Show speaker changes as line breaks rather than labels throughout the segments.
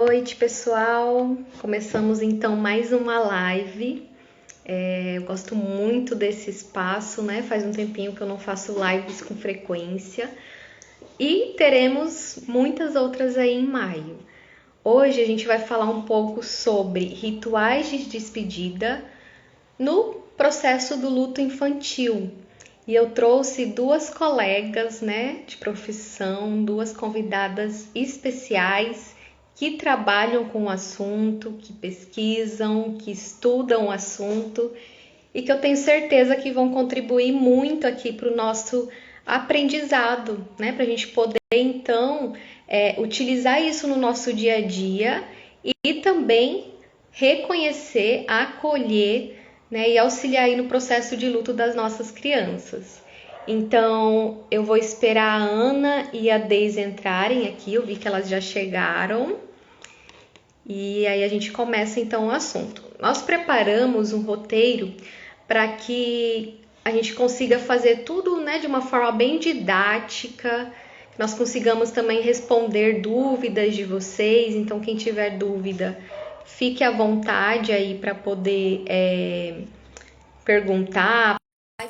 Noite, pessoal. Começamos então mais uma live. Eu gosto muito desse espaço, né? Faz um tempinho que eu não faço lives com frequência e teremos muitas outras aí em maio. Hoje a gente vai falar um pouco sobre rituais de despedida no processo do luto infantil. E eu trouxe duas colegas, né, de profissão, duas convidadas especiais que trabalham com o assunto, que pesquisam, que estudam o assunto e que eu tenho certeza que vão contribuir muito aqui para o nosso aprendizado, né, para a gente poder então utilizar isso no nosso dia a dia e também reconhecer, acolher, né, e auxiliar aí no processo de luto das nossas crianças. Então, eu vou esperar a Ana e a Deise entrarem aqui, eu vi que elas já chegaram. E aí a gente começa então o assunto. Nós preparamos um roteiro para que a gente consiga fazer tudo, né, de uma forma bem didática, que nós consigamos também responder dúvidas de vocês. Então, quem tiver dúvida, fique à vontade aí para poder perguntar.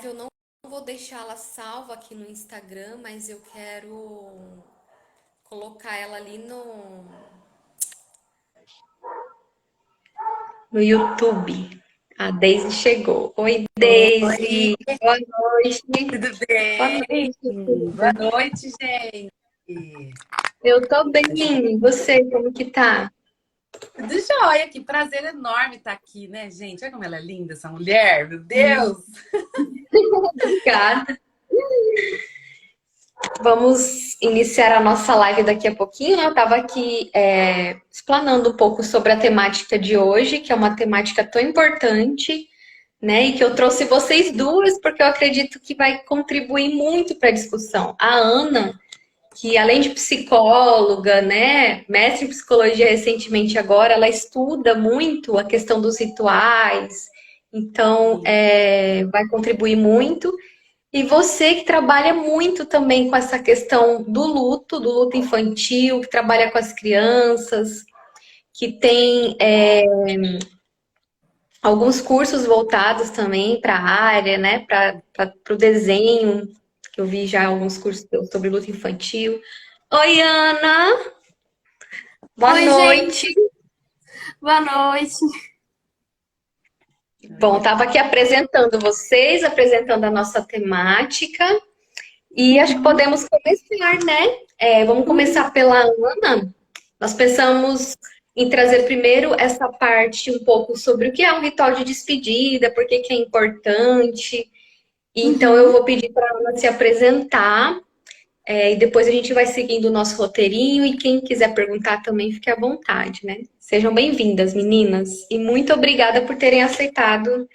Eu não vou deixá-la salva aqui no Instagram, mas eu quero colocar ela ali no YouTube. A Deise chegou. Oi,
Oi,
Deise. Boa noite.
tudo
Boa
bem?
noite,
Boa
querida.
noite, gente.
Eu tô bem. E você, como que tá?
Tudo jóia, que prazer enorme estar aqui, né, gente? Olha como ela é linda, essa mulher, meu Deus!
Obrigada. Vamos iniciar a nossa live daqui a pouquinho. Eu estava aqui explanando um pouco sobre a temática de hoje, que é uma temática tão importante, né? E que eu trouxe vocês duas, porque eu acredito que vai contribuir muito para a discussão. A Ana, que além de psicóloga, né, mestre em psicologia recentemente agora, ela estuda muito a questão dos rituais, então vai contribuir muito. E você que trabalha muito também com essa questão do luto infantil, que trabalha com as crianças, que tem alguns cursos voltados também para a área, né, para o desenho, que eu vi já alguns cursos sobre luto infantil. Oi, Ana! Boa
Oi, gente,
noite.
boa noite.
Bom, estava aqui apresentando vocês, apresentando a nossa temática, e acho que
Uhum.
podemos começar, né? Vamos começar pela Ana. Nós pensamos em trazer primeiro essa parte um pouco sobre o que é um ritual de despedida, por que que é importante. Então, eu
Uhum.
vou pedir para a Ana se apresentar, e depois a gente vai seguindo o nosso roteirinho, e quem quiser perguntar também, fique à vontade, né? Sejam bem-vindas, meninas, e muito obrigada por terem aceitado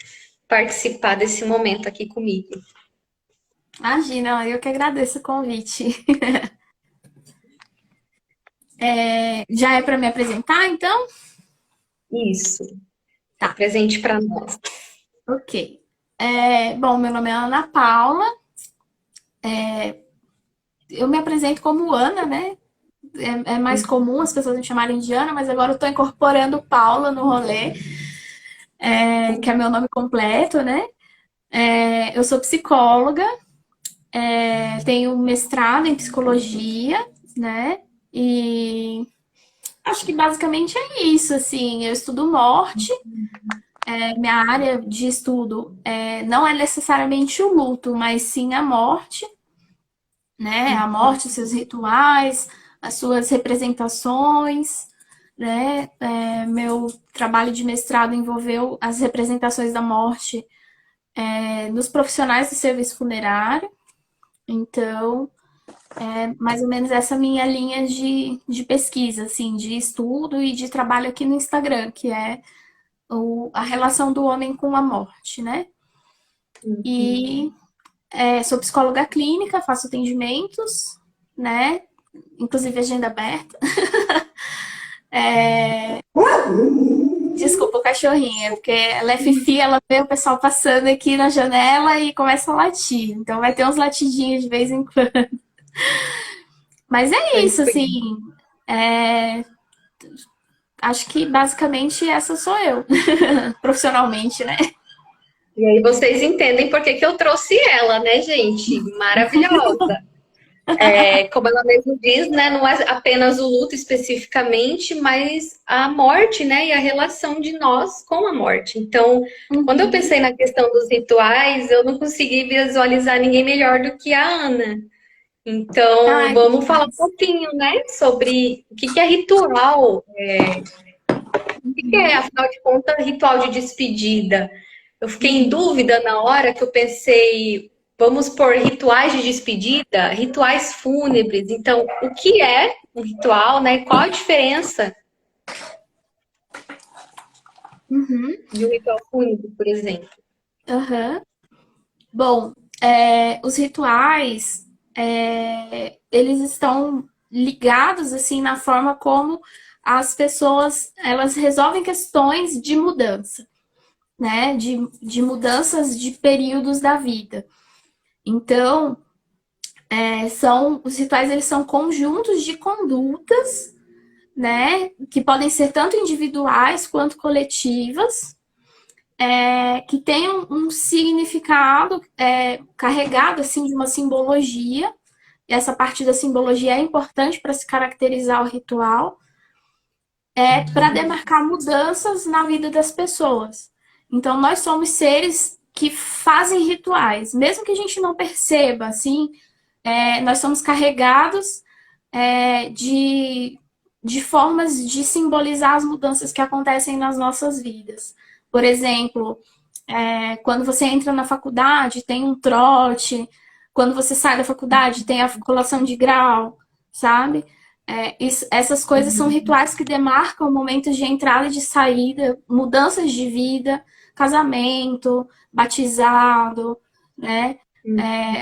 participar desse momento aqui comigo.
Imagina, eu que agradeço o convite. Já é para me apresentar, então?
Isso,
Tá,
presente para nós.
ok. Bom, meu nome é Ana Paula. Eu me apresento como Ana, né? É mais comum as pessoas me chamarem de Ana, mas agora eu estou incorporando Paula no rolê, que é meu nome completo, né? Eu sou psicóloga, tenho mestrado em psicologia, né? E acho que basicamente é isso, assim, eu estudo morte, minha área de estudo não é necessariamente o luto, mas sim a morte, né? A morte, os seus rituais, as suas representações, né? Meu trabalho de mestrado envolveu as representações da morte nos profissionais do serviço funerário, então mais ou menos essa minha linha de pesquisa, assim, de estudo e de trabalho aqui no Instagram, que é a relação do homem com a morte, né? E sou psicóloga clínica, faço atendimentos, né? Inclusive agenda aberta. Desculpa o cachorrinho, porque ela é fifi, ela vê o pessoal passando aqui na janela e começa a latir. Então vai ter uns latidinhos de vez em quando. Mas é isso, assim.
Tranquilo.
É, acho que basicamente essa sou eu, profissionalmente, né?
E aí vocês entendem por que que eu trouxe ela, né, gente? Maravilhosa. Como ela mesmo diz, né, não é apenas o luto especificamente, mas a morte, né, e a relação de nós com a morte. Então, quando eu
Uhum.
pensei na questão dos rituais, eu não consegui visualizar ninguém melhor do que a Ana. Então,
Ai, que
vamos falar um
demais.
pouquinho, né, sobre o que que é ritual, o que que é,
Uhum.
afinal de contas, ritual de despedida. Eu fiquei em dúvida na hora que eu pensei, vamos por rituais de despedida, rituais fúnebres. Então, o que é um ritual, né? Qual a diferença
Uhum.
de um ritual fúnebre, por exemplo?
Aham. Bom, os rituais, eles estão ligados assim na forma como as pessoas elas resolvem questões de mudança, né? De mudanças de períodos da vida. Então, os rituais eles são conjuntos de condutas, né? Que podem ser tanto individuais quanto coletivas, que tem um significado carregado assim de uma simbologia. E essa parte da simbologia é importante para se caracterizar o ritual, para demarcar mudanças na vida das pessoas. Então, nós somos seres que fazem rituais, mesmo que a gente não perceba, assim, nós somos carregados de formas de simbolizar as mudanças que acontecem nas nossas vidas. Por exemplo, quando você entra na faculdade, tem um trote. Quando você sai da faculdade, tem a colação de grau, sabe? Essas coisas são rituais que demarcam momentos de entrada e de saída, mudanças de vida, casamento, batizado, né?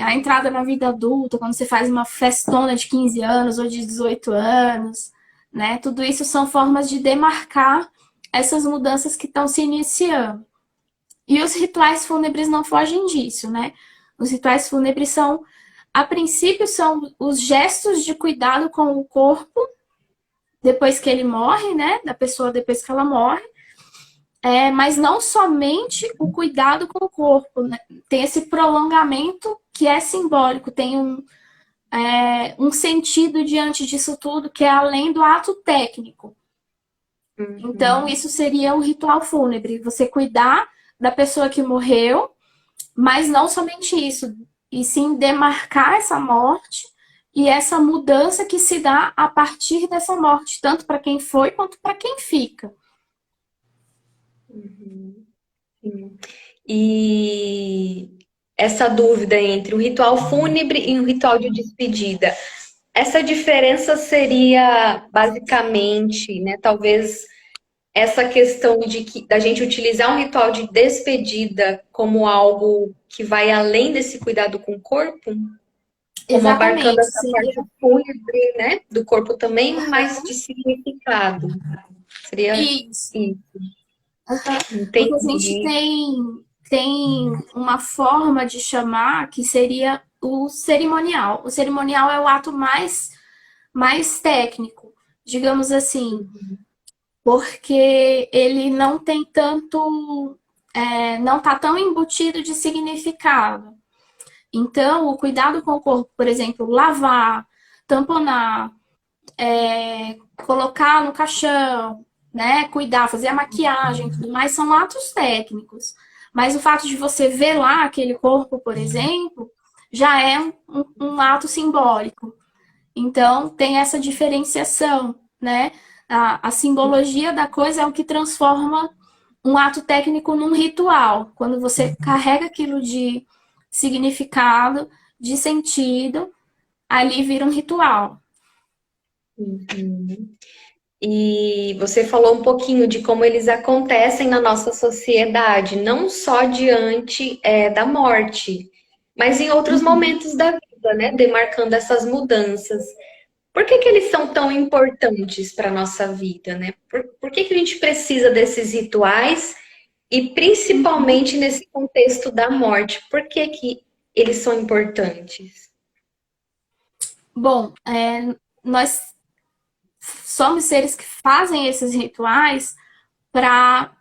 A entrada na vida adulta, quando você faz uma festona de 15 anos ou de 18 anos, né? Tudo isso são formas de demarcar essas mudanças que estão se iniciando. E os rituais fúnebres não fogem disso, né? Os rituais fúnebres são, a princípio, são os gestos de cuidado com o corpo depois que ele morre, né? Da pessoa depois que ela morre. Mas não somente o cuidado com o corpo, né? Tem esse prolongamento que é simbólico, tem um sentido diante disso tudo que é além do ato técnico. Então,
Uhum.
isso seria o ritual fúnebre, você cuidar da pessoa que morreu, mas não somente isso, e sim demarcar essa morte e essa mudança que se dá a partir dessa morte, tanto para quem foi quanto para quem fica.
Sim. E essa dúvida entre um ritual fúnebre e um ritual de despedida, essa diferença seria basicamente, né, talvez essa questão da gente utilizar um ritual de despedida como algo que vai além desse cuidado com o corpo, como abarcando
Exatamente,
essa parte
seria
fúnebre, né, do corpo também, mas de significado. Seria
isso.
isso.
Porque a gente
Entendi.
tem uma forma de chamar que seria o cerimonial. O cerimonial é o ato mais técnico, digamos assim, porque ele não tem tanto, não está tão embutido de significado. Então, o cuidado com o corpo, por exemplo, lavar, tamponar, colocar no caixão, né, cuidar, fazer a maquiagem e tudo mais, são atos técnicos. Mas o fato de você velar aquele corpo, por exemplo, já é um ato simbólico. Então, tem essa diferenciação, né? A simbologia da coisa é o que transforma um ato técnico num ritual. Quando você carrega aquilo de significado, de sentido, ali vira um ritual.
Uhum. E você falou um pouquinho de como eles acontecem na nossa sociedade, não só diante, da morte, mas em outros momentos da vida, né? Demarcando essas mudanças. Por que que eles são tão importantes para a nossa vida, né? Por que que a gente precisa desses rituais e principalmente nesse contexto da morte? Por que que eles são importantes?
Bom, nós somos seres que fazem esses rituais para,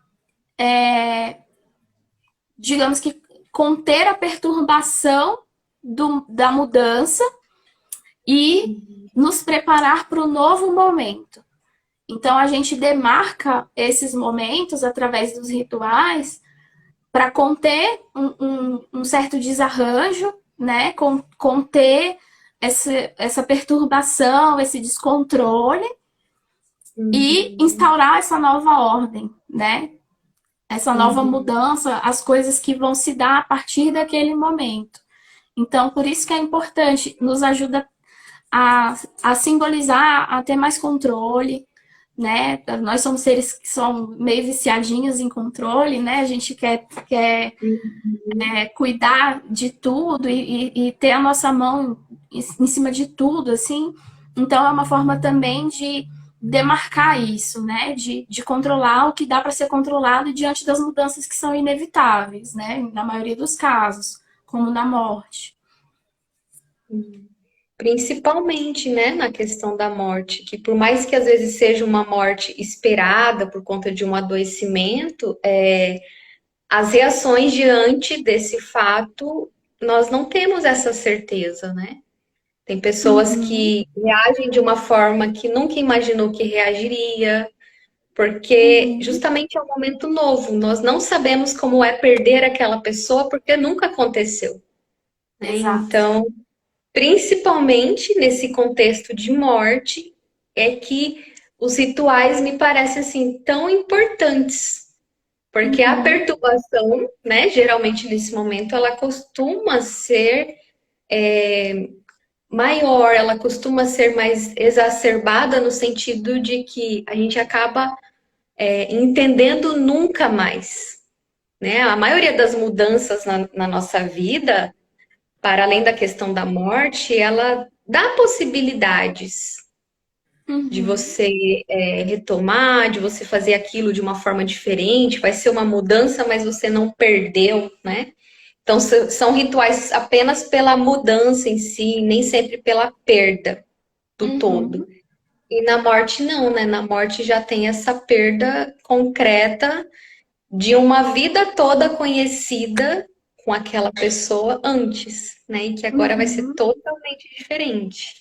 digamos que, conter a perturbação da mudança e nos preparar para o novo momento. Então, a gente demarca esses momentos através dos rituais para conter um certo desarranjo, né? Conter essa perturbação, esse descontrole e instaurar essa nova ordem, né? Essa nova mudança, as coisas que vão se dar a partir daquele momento. Então, por isso que é importante, nos ajuda a simbolizar, a ter mais controle, né? Nós somos seres que são meio viciadinhos em controle, né? A gente quer cuidar de tudo e ter a nossa mão em cima de tudo, assim. Então, é uma forma também de demarcar isso, né? De controlar o que dá para ser controlado diante das mudanças que são inevitáveis, né? Na maioria dos casos, como na morte.
Principalmente, né, na questão da morte, que por mais que às vezes seja uma morte esperada por conta de um adoecimento, as reações diante desse fato, nós não temos essa certeza, né? Tem pessoas que reagem de uma forma que nunca imaginou que reagiria, porque justamente é um momento novo. Nós não sabemos como é perder aquela pessoa porque nunca aconteceu, né?
Exato.
Então, principalmente nesse contexto de morte, é que os rituais me parecem assim tão importantes, porque a perturbação, né, geralmente nesse momento, ela costuma ser maior, ela costuma ser mais exacerbada no sentido de que a gente acaba entendendo nunca mais, né? A maioria das mudanças na nossa vida, para além da questão da morte, ela dá possibilidades de você retomar, de você fazer aquilo de uma forma diferente. Vai ser uma mudança, mas você não perdeu, né? Então, são rituais apenas pela mudança em si, nem sempre pela perda do todo. E na morte, não, né? Na morte já tem essa perda concreta de uma vida toda conhecida com aquela pessoa antes, né? E que agora vai ser totalmente diferente.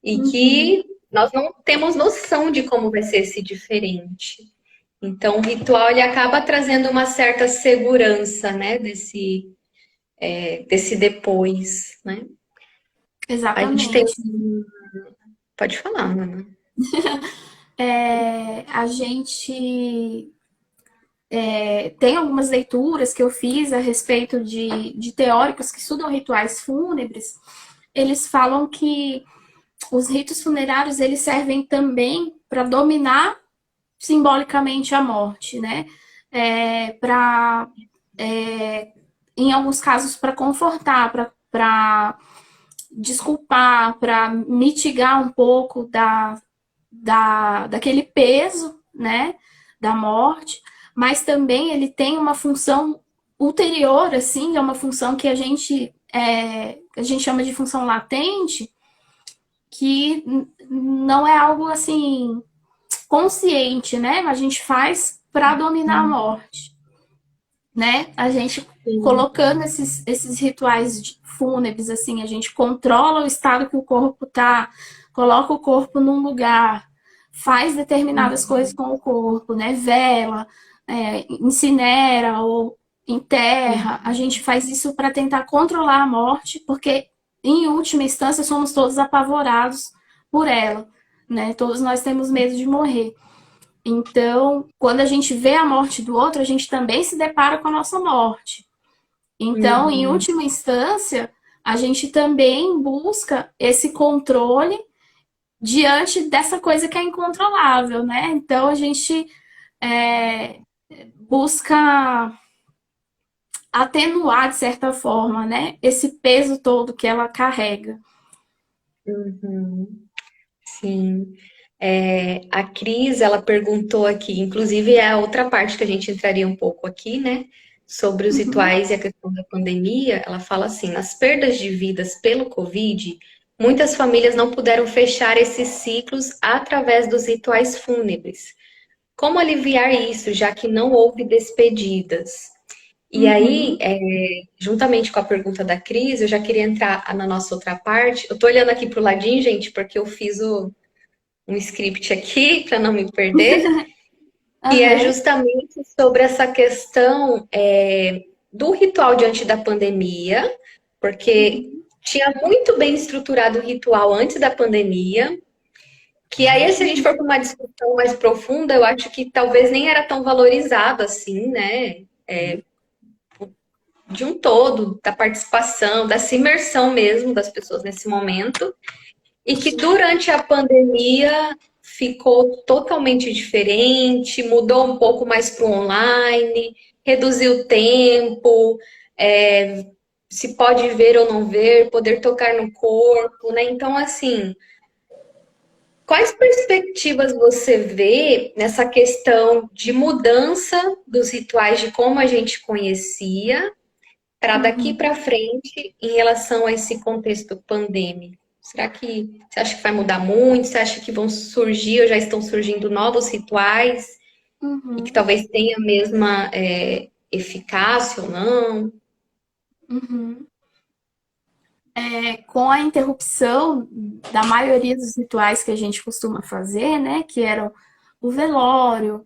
E que nós não temos noção de como vai ser esse diferente. Então, o ritual ele acaba trazendo uma certa segurança, né? Desse depois, né? A gente tem.
Exatamente.
Pode falar, Ana.
A gente tem algumas leituras que eu fiz a respeito de teóricos que estudam rituais fúnebres. Eles falam que os ritos funerários eles servem também para dominar simbolicamente a morte, né? Em alguns casos, para confortar, para desculpar, para mitigar um pouco daquele peso, né? Da morte, mas também ele tem uma função ulterior, assim, é uma função que a gente chama de função latente, que não é algo assim consciente, né? A gente faz para dominar a morte, né? A gente colocando esses rituais fúnebres, assim, a gente controla o estado que o corpo tá, coloca o corpo num lugar, faz determinadas coisas com o corpo, né? Vela, incinera ou enterra. A gente faz isso para tentar controlar a morte, porque em última instância somos todos apavorados por ela, né? Todos nós temos medo de morrer. Então, quando a gente vê a morte do outro, a gente também se depara com a nossa morte. Então, em última instância, a gente também busca esse controle diante dessa coisa que é incontrolável, né? Então, a gente busca atenuar, de certa forma, né? Esse peso todo que ela carrega.
Sim. A Cris, ela perguntou aqui, inclusive é a outra parte que a gente entraria um pouco aqui, né? Sobre os rituais e a questão da pandemia. Ela fala assim: nas perdas de vidas pelo Covid, muitas famílias não puderam fechar esses ciclos através dos rituais fúnebres. Como aliviar isso, já que não houve despedidas? E aí,
Uhum.
juntamente com a pergunta da Cris, eu já queria entrar na nossa outra parte. Eu tô olhando aqui pro ladinho, gente, porque eu fiz um script aqui para não me perder, que é
Aham.
justamente sobre essa questão do ritual diante da pandemia, porque
Uhum.
tinha muito bem estruturado o ritual antes da pandemia, que aí, se a gente for
Uhum.
para uma discussão mais profunda, eu acho que talvez nem era tão valorizado assim, né? De um todo, da participação, dessa imersão mesmo das pessoas nesse momento, e que durante a pandemia ficou totalmente diferente, mudou um pouco mais para o online, reduziu o tempo, se pode ver ou não ver, poder tocar no corpo, né? Então, assim, quais perspectivas você vê nessa questão de mudança dos rituais de como a gente conhecia para daqui
Uhum.
para frente em relação a esse contexto pandêmico? Será que você acha que vai mudar muito? Você acha que vão surgir ou já estão surgindo novos rituais e que
Uhum.
talvez tenha a mesma eficácia ou não?
Uhum. Com a interrupção da maioria dos rituais que a gente costuma fazer, né, que eram o velório,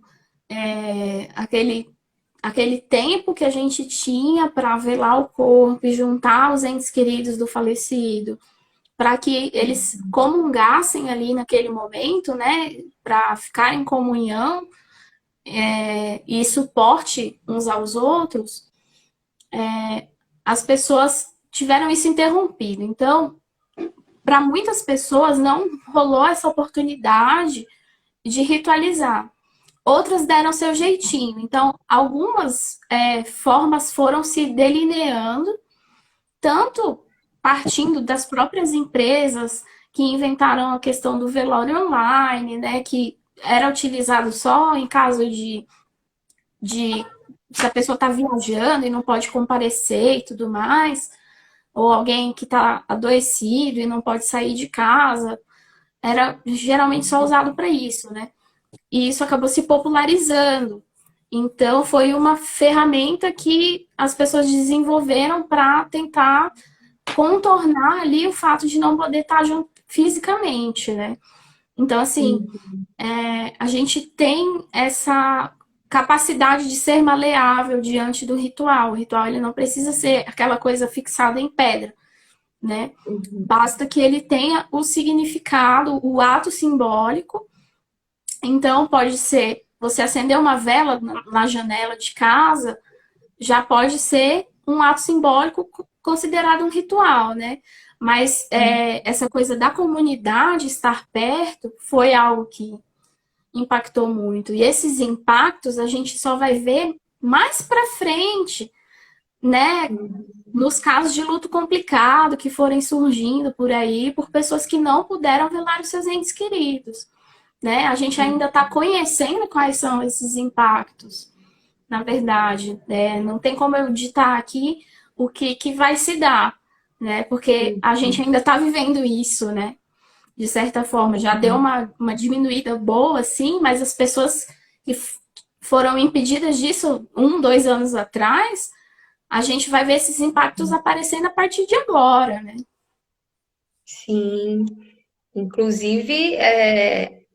aquele tempo que a gente tinha para velar o corpo e juntar os entes queridos do falecido, para que eles comungassem ali naquele momento, né, para ficar em comunhão e suporte uns aos outros, as pessoas tiveram isso interrompido. Então, para muitas pessoas não rolou essa oportunidade de ritualizar. Outras deram seu jeitinho. Então, algumas formas foram se delineando, tanto partindo das próprias empresas que inventaram a questão do velório online, né, que era utilizado só em caso de se a pessoa está viajando e não pode comparecer e tudo mais, ou alguém que está adoecido e não pode sair de casa, era geralmente só usado para isso, né? E isso acabou se popularizando. Então, foi uma ferramenta que as pessoas desenvolveram para tentar contornar ali o fato de não poder estar junto fisicamente, né? Então, assim, a gente tem essa capacidade de ser maleável diante do ritual. O ritual ele não precisa ser aquela coisa fixada em pedra, né? Basta que ele tenha o significado, o ato simbólico. Então, pode ser você acender uma vela na janela de casa, já pode ser um ato simbólico considerado um ritual, né? Mas essa coisa da comunidade estar perto foi algo que impactou muito. E esses impactos a gente só vai ver mais para frente, né? Nos casos de luto complicado que forem surgindo por aí, por pessoas que não puderam velar os seus entes queridos, né? A gente ainda está conhecendo quais são esses impactos, na verdade, né? Não tem como eu ditar aqui o que vai se dar, né? Porque a gente ainda está vivendo isso, né? De certa forma, já deu uma diminuída boa, sim, mas as pessoas que foram impedidas disso 1, 2 anos atrás, a gente vai ver esses impactos aparecendo a partir de agora, né?
Sim, inclusive,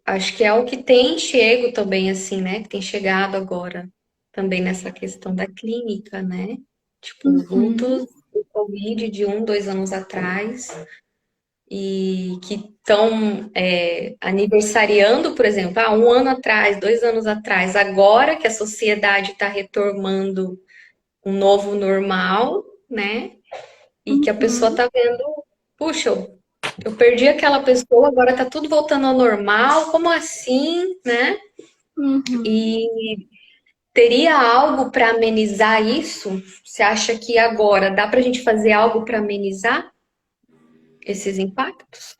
acho que é o que tem chego também, assim, né? Que tem chegado agora também nessa questão da clínica, né? Tipo,
Uhum,
lutos do Covid de 1, 2 anos atrás e que estão aniversariando, por exemplo, 1 ano atrás, 2 anos atrás, agora que a sociedade está retomando um novo normal, né? E que a pessoa
uhum,
está vendo, puxa, eu perdi aquela pessoa, agora tá tudo voltando ao normal, como assim, né?
uhum.
E teria algo para amenizar isso? Você acha que agora dá para a gente fazer algo para amenizar esses impactos?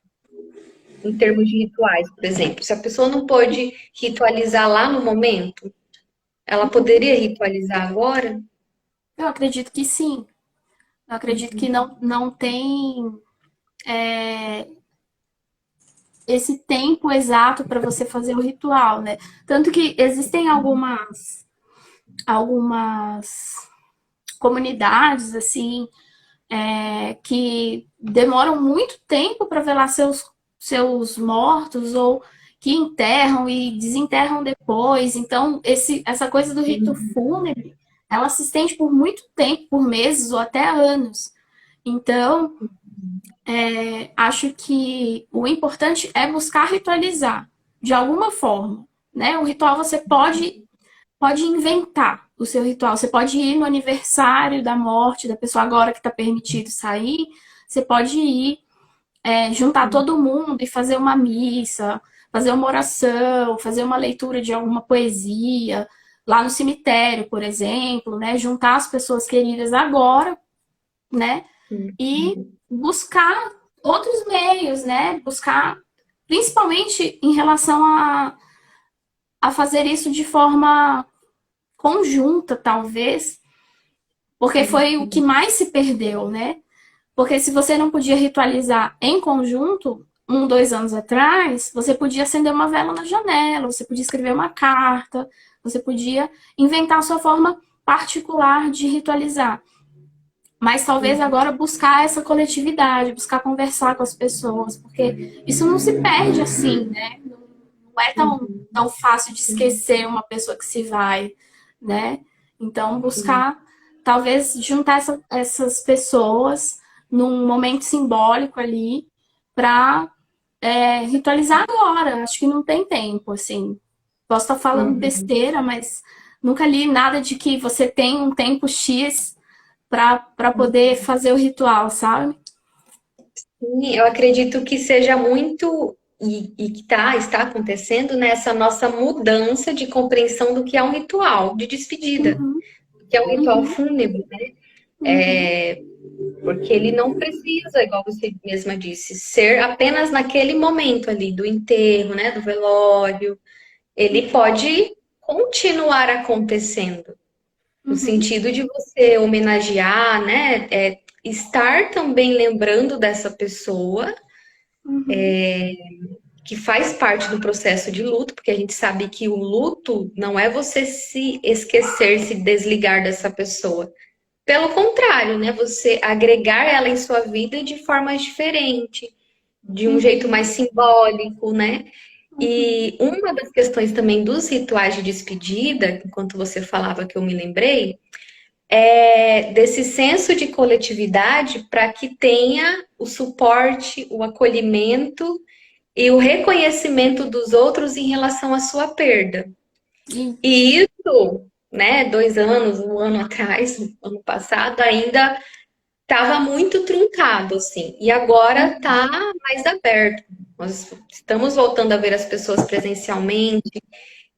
Em termos de rituais, por exemplo, se a pessoa não pôde ritualizar lá no momento, ela poderia ritualizar agora?
Eu acredito que sim. Eu acredito que não tem. esse tempo exato para você fazer o ritual, né? Tanto que existem algumas comunidades, assim, que demoram muito tempo para velar seus mortos, ou que enterram e desenterram depois. Então, essa coisa do rito fúnebre, ela se estende por muito tempo, por meses ou até anos. Então, acho que o importante é buscar ritualizar de alguma forma, né? O ritual você pode inventar o seu ritual. Você pode ir no aniversário da morte da pessoa, agora que está permitido sair. Você pode ir, juntar todo mundo e fazer uma missa, fazer uma oração, fazer uma leitura de alguma poesia, lá no cemitério, por exemplo, né? Juntar as pessoas queridas agora, né? E buscar outros meios, né? Buscar, principalmente em relação a fazer isso de forma conjunta, talvez, porque foi o que mais se perdeu, né? Porque se você não podia ritualizar em conjunto, 2 anos atrás, você podia acender uma vela na janela, você podia escrever uma carta, você podia inventar a sua forma particular de ritualizar. Mas talvez agora buscar essa coletividade, buscar conversar com as pessoas, porque isso não se perde assim, né? Não é tão fácil de esquecer uma pessoa que se vai, né? Então, buscar, talvez, juntar essas pessoas num momento simbólico ali para ritualizar agora. Acho que não tem tempo, assim. Posso estar falando besteira, mas nunca li nada de que você tem um tempo X para poder fazer o ritual, sabe?
Sim, eu acredito que seja muito, e que está acontecendo, nessa nossa mudança de compreensão do que é um ritual de despedida,
Uhum,
que é um ritual
uhum,
fúnebre, né?
uhum,
Porque ele não precisa, igual você mesma disse, ser apenas naquele momento ali do enterro, né? Do velório. Ele pode continuar acontecendo, no
uhum,
sentido de você homenagear, né? Estar também lembrando dessa pessoa
uhum,
que faz parte do processo de luto, porque a gente sabe que o luto não é você se esquecer, se desligar dessa pessoa. Pelo contrário, né? Você agregar ela em sua vida de forma diferente, de um jeito
uhum,
mais simbólico, né?
uhum,
E uma das questões também dos rituais de despedida, enquanto você falava que eu me lembrei, é desse senso de coletividade para que tenha o suporte, o acolhimento e o reconhecimento dos outros em relação à sua perda.
isso.
E isso, né, 2 anos, um ano atrás, ano passado, ainda estava muito truncado, assim. E agora está mais aberto. Nós estamos voltando a ver as pessoas presencialmente.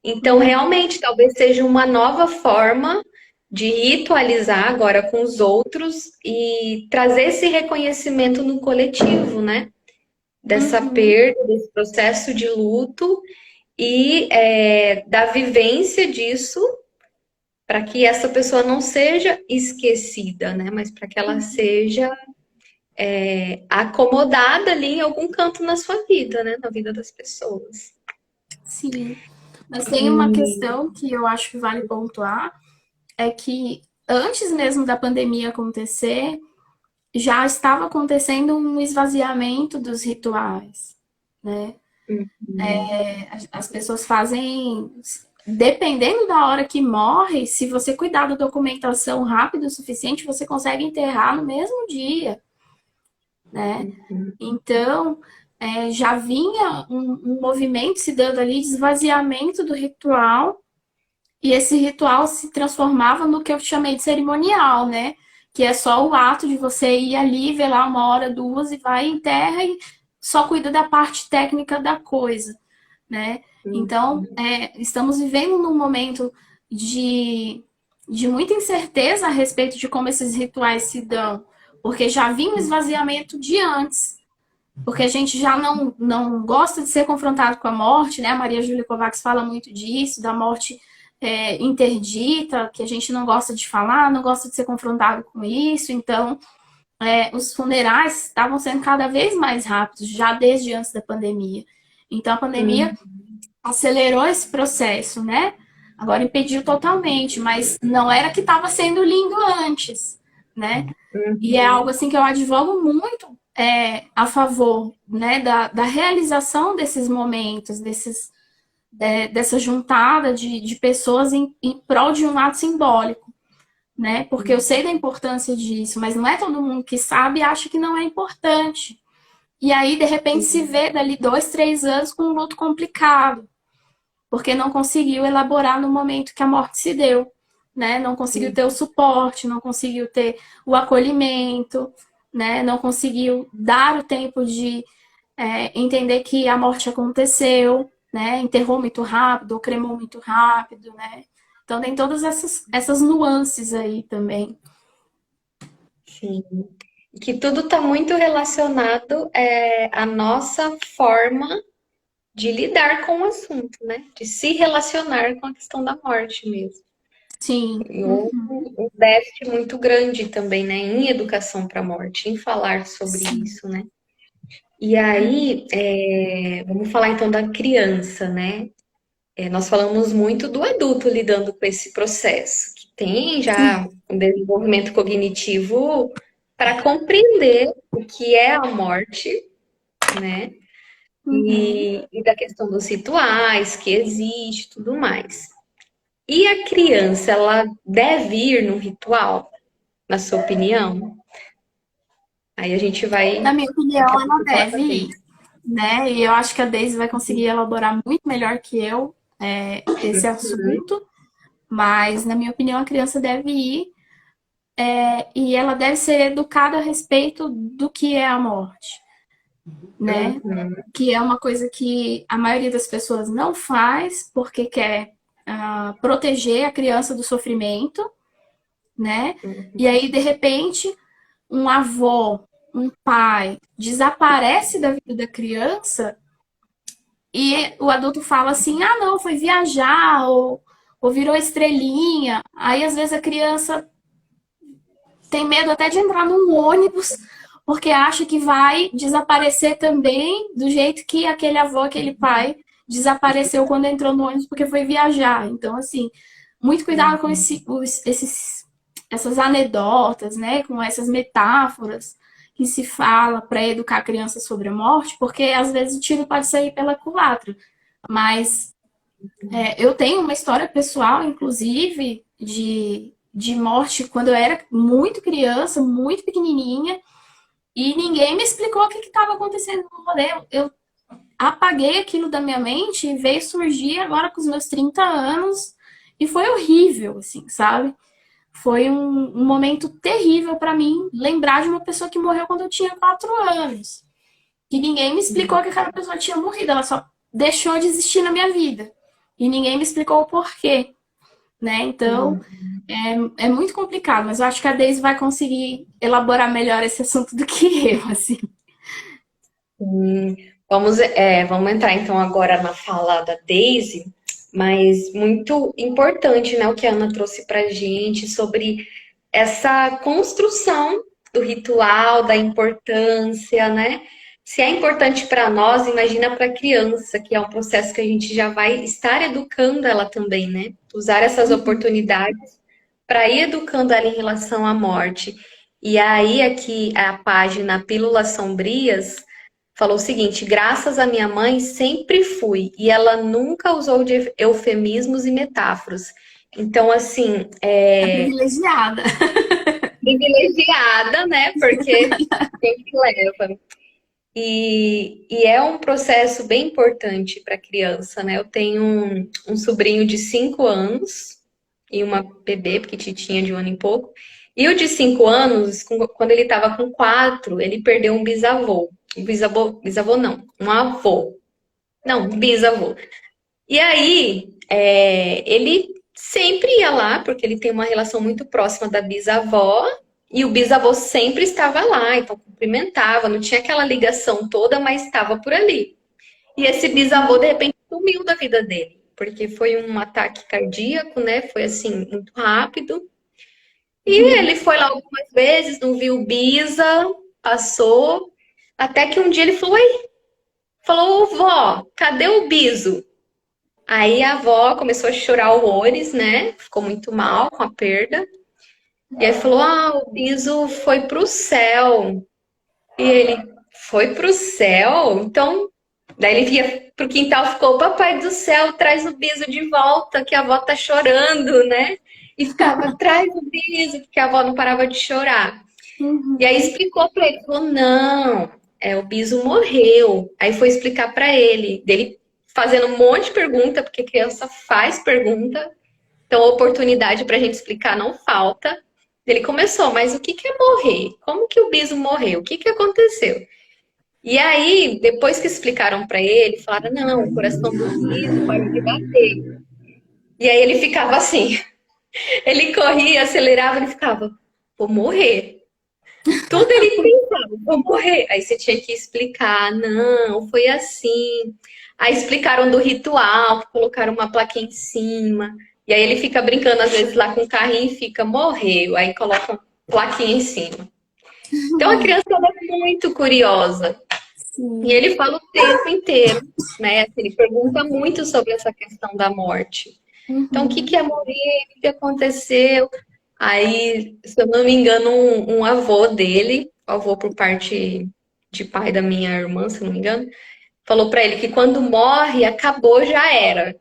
Então,
Uhum,
realmente, talvez seja uma nova forma de ritualizar agora com os outros e trazer esse reconhecimento no coletivo, né? Dessa
uhum,
perda, desse processo de luto e da vivência disso para que essa pessoa não seja esquecida, né? Mas para que ela
uhum.
seja acomodada ali em algum canto na sua vida, né? Na vida das pessoas.
Sim. Mas tem uma questão que eu acho que vale pontuar, é que antes mesmo da pandemia acontecer, já estava acontecendo um esvaziamento dos rituais, né? As pessoas fazem, dependendo da hora que morre, se você cuidar da documentação rápido o suficiente, você consegue enterrar no mesmo dia, né? Então, já vinha um movimento se dando ali de esvaziamento do ritual, e esse ritual se transformava no que eu chamei de cerimonial, né? Que é só o ato de você ir ali, ver lá 1 hora, 2, e vai em terra e só cuida da parte técnica da coisa, né? Então, estamos vivendo num momento de, de muita incerteza a respeito de como esses rituais se dão, porque já vinha um esvaziamento de antes, porque a gente já não gosta de ser confrontado com a morte, né? A Maria Júlia Kovacs fala muito disso, da morte interdita, que a gente não gosta de falar, não gosta de ser confrontado com isso. Então, os funerais estavam sendo cada vez mais rápidos, já desde antes da pandemia. Então, a pandemia acelerou esse processo, né? Agora impediu totalmente, mas não era que estava sendo lindo antes, né? E é algo assim que eu advogo muito a favor, né, da realização desses momentos, dessa juntada de pessoas em prol de um ato simbólico, né? Porque eu sei da importância disso, mas não é todo mundo que sabe e acha que não é importante. E aí, de repente, se vê dali 2, 3 anos com um luto complicado, porque não conseguiu elaborar no momento que a morte se deu, né? Não conseguiu ter o suporte, não conseguiu ter o acolhimento, né? Não conseguiu dar o tempo de entender que a morte aconteceu, né? Enterrou muito rápido, ou cremou muito rápido, né? Então tem todas essas nuances aí também.
Sim. Que tudo está muito relacionado à nossa forma de lidar com o assunto, né? De se relacionar com a questão da morte mesmo.
Sim.
E houve um déficit muito grande também, né, em educação para a morte, em falar sobre isso, né? E aí, vamos falar então da criança, né? Nós falamos muito do adulto lidando com esse processo, que tem já um desenvolvimento cognitivo para compreender o que é a morte, né? E da questão dos rituais que existe, e tudo mais. E a criança, ela deve ir no ritual, na sua opinião? Aí a gente vai
Na minha
daqui
opinião,
a
ela
pouco falar
deve
também.
ir, né? E eu acho que a Daisy vai conseguir elaborar muito melhor que eu esse assunto, mas na minha opinião a criança deve ir e ela deve ser educada a respeito do que é a morte, né? Que é uma coisa que a maioria das pessoas não faz porque quer proteger a criança do sofrimento, né? E aí, de repente, um avô, um pai desaparece da vida da criança e o adulto fala assim: ah, não, foi viajar ou virou estrelinha. Aí, às vezes, a criança tem medo até de entrar num ônibus porque acha que vai desaparecer também do jeito que aquele avô, aquele pai desapareceu quando entrou no ônibus porque foi viajar. Então, assim, muito cuidado com essas anedotas, né? Com essas metáforas que se fala para educar a criança sobre a morte, porque às vezes o tiro pode sair pela culatra. Mas eu tenho uma história pessoal, inclusive, de morte quando eu era muito criança, muito pequenininha, e ninguém me explicou o que estava acontecendo no rolê. Eu apaguei aquilo da minha mente e veio surgir agora com os meus 30 anos, e foi horrível, assim, sabe? Foi um momento terrível para mim lembrar de uma pessoa que morreu quando eu tinha 4 anos. Que ninguém me explicou que aquela pessoa tinha morrido, ela só deixou de existir na minha vida. E ninguém me explicou o porquê, né? Então, é muito complicado, mas eu acho que a Daisy vai conseguir elaborar melhor esse assunto do que eu, assim.
Vamos entrar então agora na fala da Daisy, mas muito importante, né, o que a Ana trouxe para gente sobre essa construção do ritual, da importância, né? Se é importante para nós, imagina para a criança, que é um processo que a gente já vai estar educando ela também, né? Usar essas oportunidades para ir educando ela em relação à morte. E aí, aqui, a página Pílulas Sombrias falou o seguinte: graças à minha mãe, sempre fui, e ela nunca usou de eufemismos e metáforas. Então, assim,
É privilegiada.
privilegiada, né? Porque sempre leva. E é um processo bem importante para a criança, né? Eu tenho um sobrinho de 5 anos e uma bebê pequitinha de 1 ano e pouco. E o de 5 anos, quando ele estava com 4, ele perdeu um bisavô. Um bisavô não, um avô. Não, um bisavô. E aí, ele sempre ia lá, porque ele tem uma relação muito próxima da bisavó, e o bisavô sempre estava lá, então cumprimentava, não tinha aquela ligação toda, mas estava por ali. E esse bisavô, de repente, sumiu da vida dele, porque foi um ataque cardíaco, né? Foi assim, muito rápido. E ele foi lá algumas vezes, não viu o Bisa, passou, até que um dia ele falou, vó, cadê o Biso? Aí a avó começou a chorar horrores, né? Ficou muito mal com a perda. E aí falou, o Biso foi pro céu. E ele, foi pro céu? Então, daí ele ia pro quintal, ficou, papai do céu, traz o Biso de volta, que a avó tá chorando, né? E ficava, traz o Biso, porque a avó não parava de chorar. E aí explicou pra ele, falou, não, o Biso morreu. Aí foi explicar pra ele, dele fazendo um monte de pergunta, porque criança faz pergunta, então oportunidade pra gente explicar não falta. Ele começou, mas o que que é morrer? Como que o Biso morreu? O que que aconteceu? E aí, depois que explicaram pra ele, falaram, não, o coração do Biso parou de bater. E aí ele ficava assim, ele corria, acelerava, ele ficava, vou morrer. Tudo ele pensava, vou morrer. Aí você tinha que explicar, não, foi assim. Aí explicaram do ritual, colocaram uma plaquinha em cima. E aí ele fica brincando, às vezes, lá com o carrinho e fica, morreu. Aí coloca plaquinha em cima. Então a criança ela é muito curiosa. E
Sim.
ele fala o tempo inteiro, né? Assim, ele pergunta muito sobre essa questão da morte. Então, o que que
Uhum.
é morrer? O que aconteceu? Aí, se eu não me engano, um avô dele, avô por parte de pai da minha irmã, se eu não me engano, falou pra ele que quando morre, acabou, já era.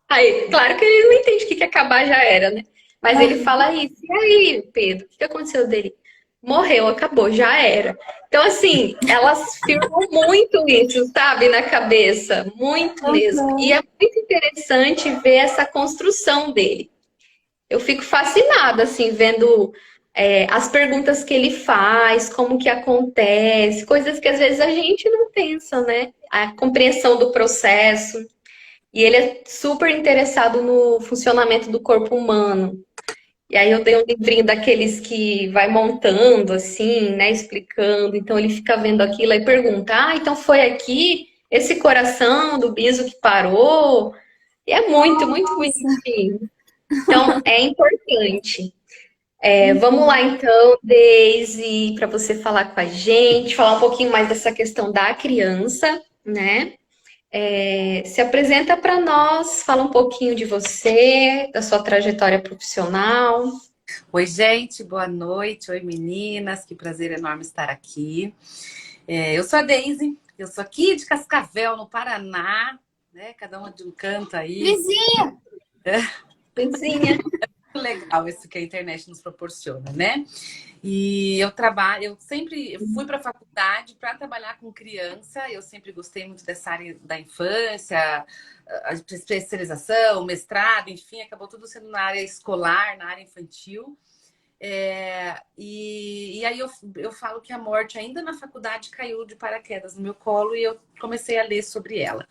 Aí, claro que ele não entende o que que acabar já era, né? Mas ele fala isso. E aí, Pedro, o que aconteceu dele? Morreu, acabou, já era. Então, assim, elas firmam muito isso, sabe, na cabeça, muito mesmo. E é
Aham.
muito interessante ver essa construção dele. Eu fico fascinada, assim, vendo as perguntas que ele faz, como que acontece, coisas que às vezes a gente não pensa, né? A compreensão do processo. E ele é super interessado no funcionamento do corpo humano. E aí eu dei um livrinho daqueles que vai montando, assim, né, explicando. Então ele fica vendo aquilo e pergunta: então foi aqui esse coração do Biso que parou? E é muito, muito
Nossa.
bonitinho. Então é importante. Vamos lá então, Daisy, para você falar com a gente, falar um pouquinho mais dessa questão da criança, né? Se apresenta para nós, fala um pouquinho de você, da sua trajetória profissional.
Oi, gente, boa noite. Oi, meninas, que prazer enorme estar aqui. Eu sou a Daisy, eu sou aqui de Cascavel, no Paraná, né? Cada uma de um canto aí.
Vizinha.
Luizinha.
Legal isso que a internet nos proporciona, né? E eu sempre fui para a faculdade para trabalhar com criança, eu sempre gostei muito dessa área da infância, a especialização, mestrado, enfim, acabou tudo sendo na área escolar, na área infantil. E aí eu falo que a morte ainda na faculdade caiu de paraquedas no meu colo e eu comecei a ler sobre ela.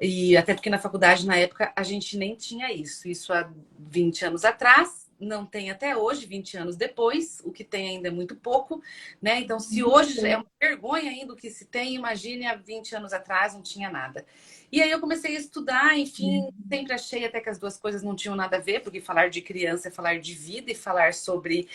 E até porque na faculdade, na época, a gente nem tinha isso. Isso há 20 anos atrás, não tem até hoje, 20 anos depois, o que tem ainda é muito pouco, né? Então, se hoje é uma vergonha ainda o que se tem, imagine há 20 anos atrás não tinha nada. E aí eu comecei a estudar, enfim, sempre achei até que as duas coisas não tinham nada a ver, porque falar de criança é falar de vida e falar sobre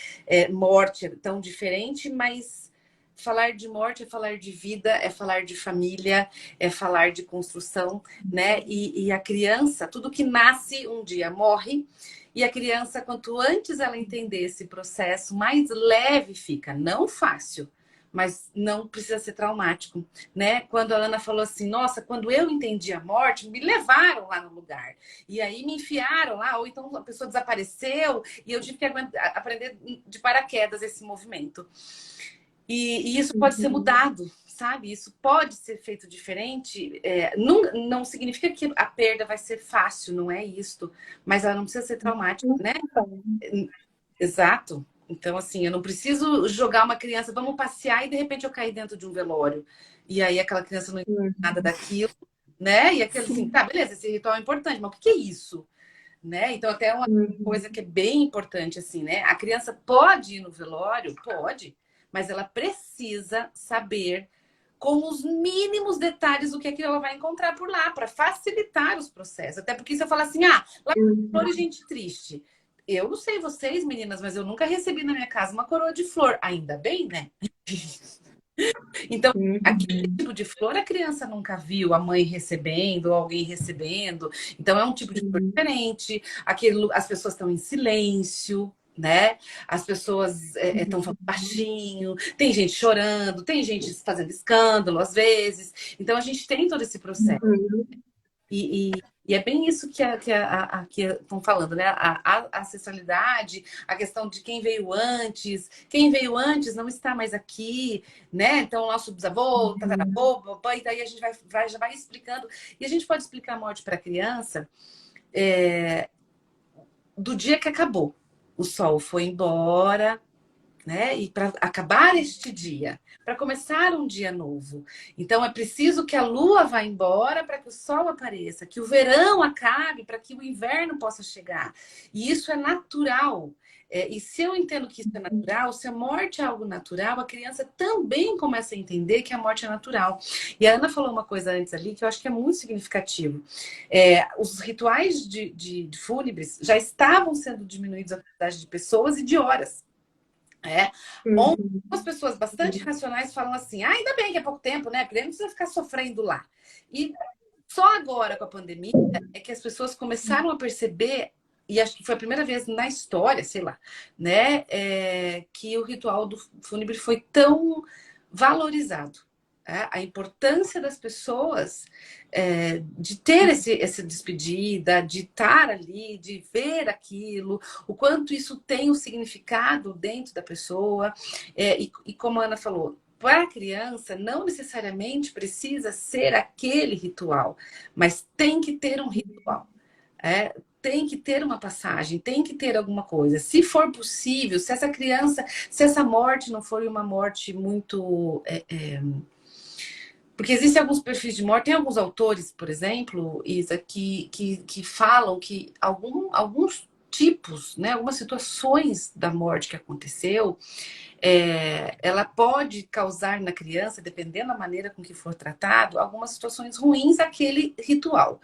morte é tão diferente, mas falar de morte é falar de vida, é falar de família, é falar de construção, né? E a criança, tudo que nasce um dia morre. E a criança, quanto antes ela entender esse processo, mais leve fica. Não fácil, mas não precisa ser traumático, né? Quando a Ana falou assim, nossa, quando eu entendi a morte, me levaram lá no lugar. E aí me enfiaram lá, ou então a pessoa desapareceu, e eu tive que aprender de paraquedas esse movimento. E isso pode ser mudado, sabe? Isso pode ser feito diferente. Não significa que a perda vai ser fácil, não é isto. Mas ela não precisa ser traumática, né? Exato. Então, assim, eu não preciso jogar uma criança, vamos passear e de repente eu cair dentro de um velório. E aí aquela criança não entende nada daquilo, né? E aquele assim, tá, beleza, esse ritual é importante, mas o que é isso? Né? Então, até uma coisa que é bem importante, assim, né? A criança pode ir no velório? Pode, mas ela precisa saber com os mínimos detalhes o que é que ela vai encontrar por lá, para facilitar os processos. Até porque se eu falar assim, lá no velório, gente triste. eu não sei vocês, meninas, mas eu nunca recebi na minha casa uma coroa de flor. Ainda bem, né? Então, aquele
Uhum.
tipo de flor a criança nunca viu a mãe recebendo ou alguém recebendo. Então, é um tipo de flor
Sim.
diferente. Aquilo, as pessoas estão em silêncio, né? As pessoas estão falando baixinho, tem gente chorando, tem gente fazendo escândalo às vezes. Então, a gente tem todo esse processo.
Uhum.
E é bem isso que estão falando, né? A ancestralidade, a questão de quem veio antes não está mais aqui, né? Então, o nosso bisavô, tataravô, papai, e daí a gente já vai explicando. E a gente pode explicar a morte para a criança do dia que acabou. O sol foi embora, né? E para acabar este dia, para começar um dia novo. Então é preciso que a lua vá embora para que o sol apareça, que o verão acabe para que o inverno possa chegar. E isso é natural. E se eu entendo que isso é natural, se a morte é algo natural, a criança também começa a entender que a morte é natural. E a Ana falou uma coisa antes ali que eu acho que é muito significativo. Os rituais de fúnebres já estavam sendo diminuídos a quantidade de pessoas e de horas. É. Onde
Uhum.
as pessoas bastante racionais falam assim: ah, ainda bem que é pouco tempo, né? Porque aí não precisa ficar sofrendo lá. E só agora, com a pandemia, é que as pessoas começaram a perceber, e acho que foi a primeira vez na história, sei lá, né, que o ritual do fúnebre foi tão valorizado. A importância das pessoas de ter essa despedida, de estar ali, de ver aquilo, o quanto isso tem um significado dentro da pessoa. E como a Ana falou, para a criança, não necessariamente precisa ser aquele ritual, mas tem que ter um ritual. Tem que ter uma passagem, tem que ter alguma coisa. Se for possível, se essa criança, se essa morte não for uma morte muito. Porque existem alguns perfis de morte, tem alguns autores, por exemplo, Isa, que falam que alguns tipos, né, algumas situações da morte que aconteceu, ela pode causar na criança, dependendo da maneira com que for tratado, algumas situações ruins àquele ritual.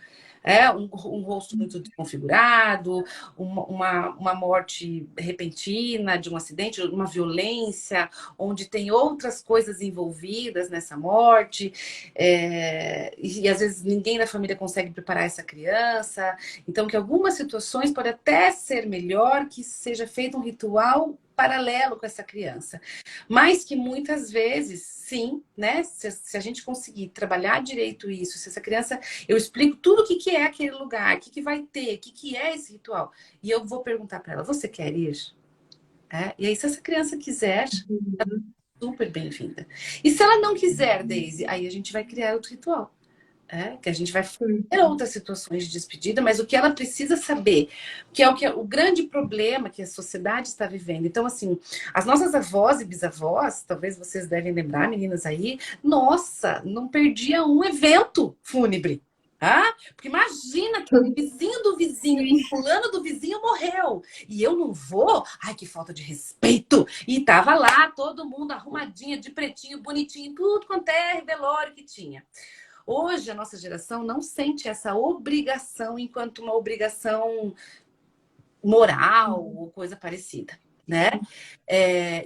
Um rosto muito desconfigurado, uma morte repentina de um acidente, uma violência, onde tem outras coisas envolvidas nessa morte, e às vezes ninguém da família consegue preparar essa criança. Então, que algumas situações pode até ser melhor que seja feito um ritual paralelo com essa criança. Mas que muitas vezes, sim, né? Se a gente conseguir trabalhar direito isso, se essa criança, eu explico tudo o que é aquele lugar, o que vai ter, o que é esse ritual. E eu vou perguntar para ela, você quer ir? E aí, se essa criança quiser, super bem-vinda. E se ela não quiser, Daisy, aí a gente vai criar outro ritual. Que a gente vai ter outras situações de despedida, mas o que ela precisa saber, que é o grande problema que a sociedade está vivendo. Então, assim, as nossas avós e bisavós, talvez vocês devem lembrar, meninas aí, nossa, não perdia um evento fúnebre. Porque imagina que o vizinho do vizinho,
Sim.
fulano do vizinho morreu e eu não vou? Ai, que falta de respeito! E tava lá todo mundo arrumadinha, de pretinho, bonitinho, tudo quanto é velório que tinha. Hoje, a nossa geração não sente essa obrigação enquanto uma obrigação moral ou coisa parecida, né?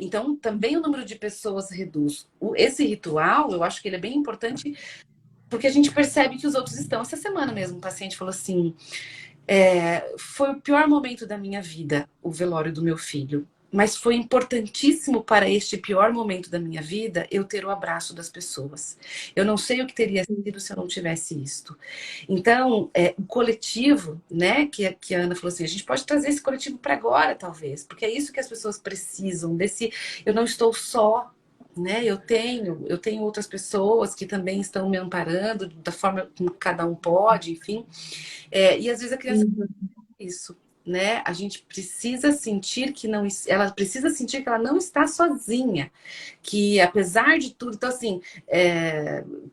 Então, também o número de pessoas reduz. Esse ritual, eu acho que ele é bem importante porque a gente percebe que os outros estão. Essa semana mesmo, um paciente falou assim, foi o pior momento da minha vida, o velório do meu filho. Mas foi importantíssimo para este pior momento da minha vida eu ter o abraço das pessoas. Eu não sei o que teria sido se eu não tivesse isto. Então, o coletivo, né, que a Ana falou assim, a gente pode trazer esse coletivo para agora, talvez, porque é isso que as pessoas precisam, desse eu não estou só, né? Eu tenho outras pessoas que também estão me amparando da forma como cada um pode, enfim. E às vezes a criança isso, né? A gente precisa sentir que não, ela precisa sentir que ela não está sozinha, que apesar de tudo, então assim,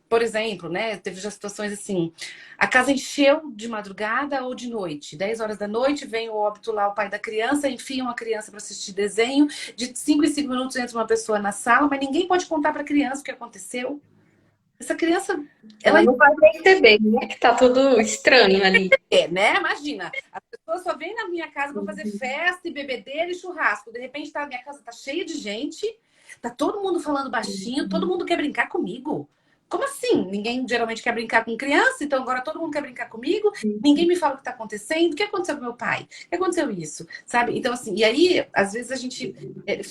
por exemplo, né? Teve já situações assim, a casa encheu de madrugada ou de noite, 10 horas da noite, vem o óbito lá, o pai da criança, enfia uma criança para assistir desenho, de 5 em 5 minutos entra uma pessoa na sala, mas ninguém pode contar para a criança o que aconteceu. Essa criança,
Ela não vai perceber, né? Que tá tudo estranho ali.
né? Imagina, as pessoas só vêm na minha casa para fazer festa e bebedeira e churrasco. De repente, a minha casa tá cheia de gente, tá todo mundo falando baixinho, todo mundo quer brincar comigo. Como assim? Ninguém geralmente quer brincar com criança, então agora todo mundo quer brincar comigo, ninguém me fala o que tá acontecendo, o que aconteceu com meu pai? O que aconteceu isso? Sabe? Então, assim, e aí, às vezes a gente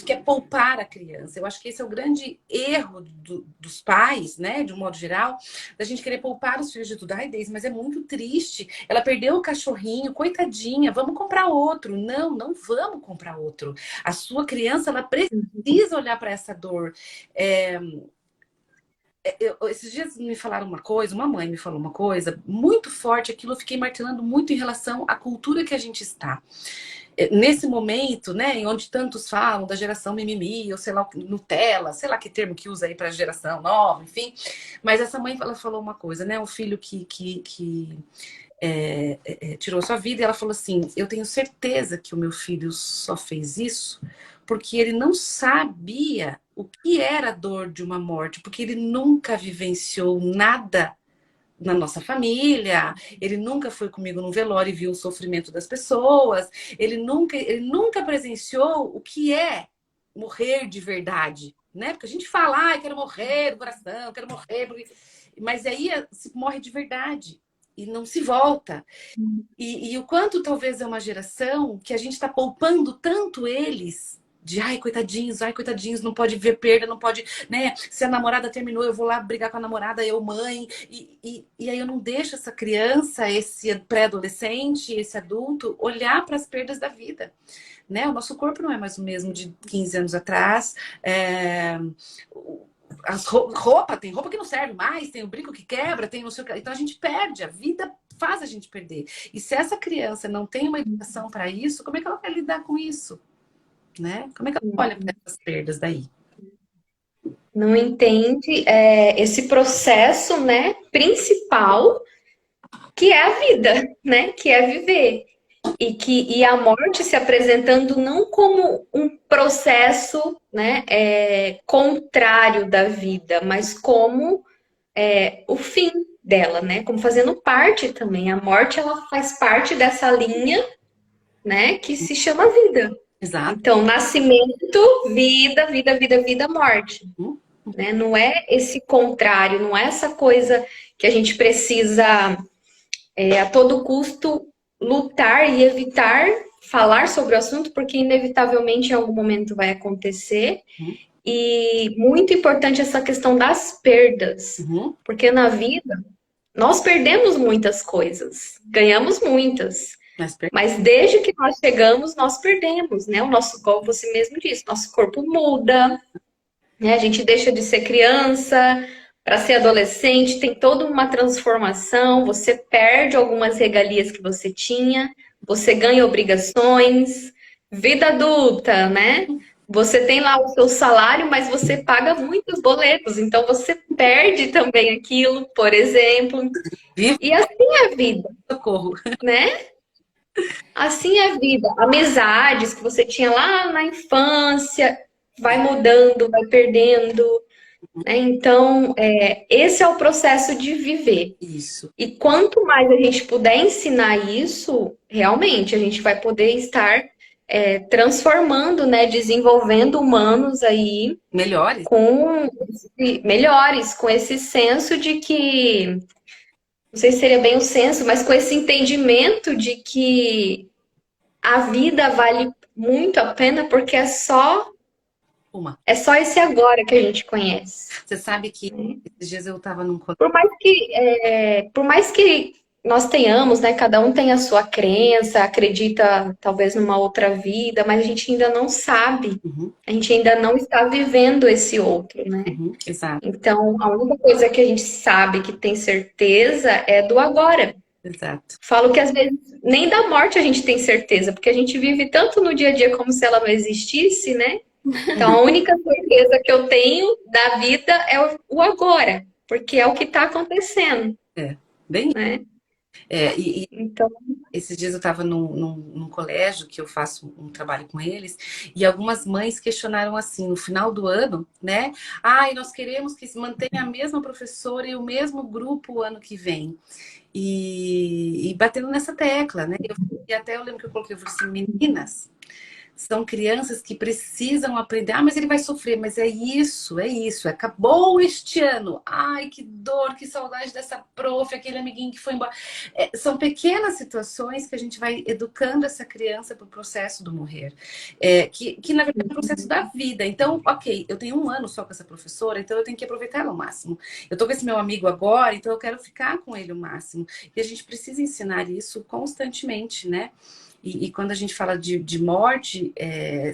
quer poupar a criança. Eu acho que esse é o grande erro dos pais, né, de um modo geral, da gente querer poupar os filhos de tudo. Ai, Deise, mas é muito triste. Ela perdeu o cachorrinho, coitadinha, vamos comprar outro. Não, não vamos comprar outro. A sua criança, ela precisa olhar para essa dor. Esses dias me falaram uma coisa, uma mãe me falou uma coisa muito forte, aquilo eu fiquei martelando muito em relação à cultura que a gente está. Nesse momento, né, em onde tantos falam da geração mimimi, ou sei lá, Nutella, sei lá que termo que usa aí para a geração nova, enfim. Mas essa mãe, ela falou uma coisa, né, o filho que tirou sua vida, e ela falou assim, eu tenho certeza que o meu filho só fez isso porque ele não sabia o que era a dor de uma morte, porque ele nunca vivenciou nada na nossa família, ele nunca foi comigo no velório e viu o sofrimento das pessoas, ele nunca presenciou o que é morrer de verdade, né? Porque a gente fala, ai, quero morrer do coração, quero morrer, mas aí se morre de verdade e não se volta. E o quanto talvez é uma geração que a gente está poupando tanto eles de ai, coitadinhos, não pode ver perda, não pode, né? Se a namorada terminou, eu vou lá brigar com a namorada, eu, mãe. E aí eu não deixo essa criança, esse pré-adolescente, esse adulto, olhar para as perdas da vida. Né? O nosso corpo não é mais o mesmo de 15 anos atrás. Tem roupa que não serve mais, tem o brinco que quebra, tem não sei o que. Então a gente perde, a vida faz a gente perder. E se essa criança não tem uma educação para isso, como é que ela vai lidar com isso? Né? Como é que ela olha para essas perdas daí?
Não entende esse processo, né, principal, que é a vida, né, que é viver. E a morte se apresentando não como um processo, né, contrário da vida, mas como o fim dela, né, como fazendo parte também. A morte, ela faz parte dessa linha, né, que se chama vida.
Exato.
Então, nascimento, vida, morte. Né? Não é esse contrário, não é essa coisa que a gente precisa a todo custo lutar e evitar falar sobre o assunto, porque inevitavelmente em algum momento vai acontecer. E muito importante essa questão das perdas, porque na vida nós perdemos muitas coisas, ganhamos muitas. Mas desde que nós chegamos, nós perdemos, né? O nosso, como você mesmo disse, nosso corpo muda, né? A gente deixa de ser criança para ser adolescente, tem toda uma transformação, você perde algumas regalias que você tinha, você ganha obrigações, vida adulta, né? Você tem lá o seu salário, mas você paga muitos boletos, então você perde também aquilo, por exemplo. E assim é a vida,
socorro,
né? Assim é a vida. Amizades que você tinha lá na infância, vai mudando, vai perdendo. Né? Então, esse é o processo de viver.
Isso.
E quanto mais a gente puder ensinar isso, realmente a gente vai poder estar transformando, né? Desenvolvendo humanos aí
melhores,
com esse senso de que não sei se seria bem o senso, mas com esse entendimento de que a vida vale muito a pena porque é só esse agora que a gente conhece.
Você sabe que esses dias eu estava num
por mais que nós tenhamos, né, cada um tem a sua crença, acredita talvez numa outra vida, mas a gente ainda não sabe, a gente ainda não está vivendo esse outro, né?
Exato.
Então, a única coisa que a gente sabe que tem certeza é do agora.
Exato.
Falo que às vezes nem da morte a gente tem certeza, porque a gente vive tanto no dia a dia como se ela não existisse, né? Então a única certeza que eu tenho da vida é o agora, porque é o que está acontecendo.
Bem,
né? Então,
Esses dias eu estava num colégio que eu faço um trabalho com eles, e algumas mães questionaram assim, no final do ano, né? Ai, nós queremos que se mantenha a mesma professora e o mesmo grupo o ano que vem. E batendo nessa tecla, né? E até eu lembro que eu coloquei, eu falei assim, meninas, são crianças que precisam aprender. Ah, mas ele vai sofrer. Mas é isso, é isso. Acabou este ano. Ai, que dor, que saudade dessa prof, aquele amiguinho que foi embora. São pequenas situações que a gente vai educando essa criança para o processo do morrer. Que, na verdade, é o processo da vida. Então, ok, eu tenho um ano só com essa professora, então eu tenho que aproveitar ela ao máximo. Eu tô com esse meu amigo agora, então eu quero ficar com ele ao máximo. E a gente precisa ensinar isso constantemente, né? E quando a gente fala de morte,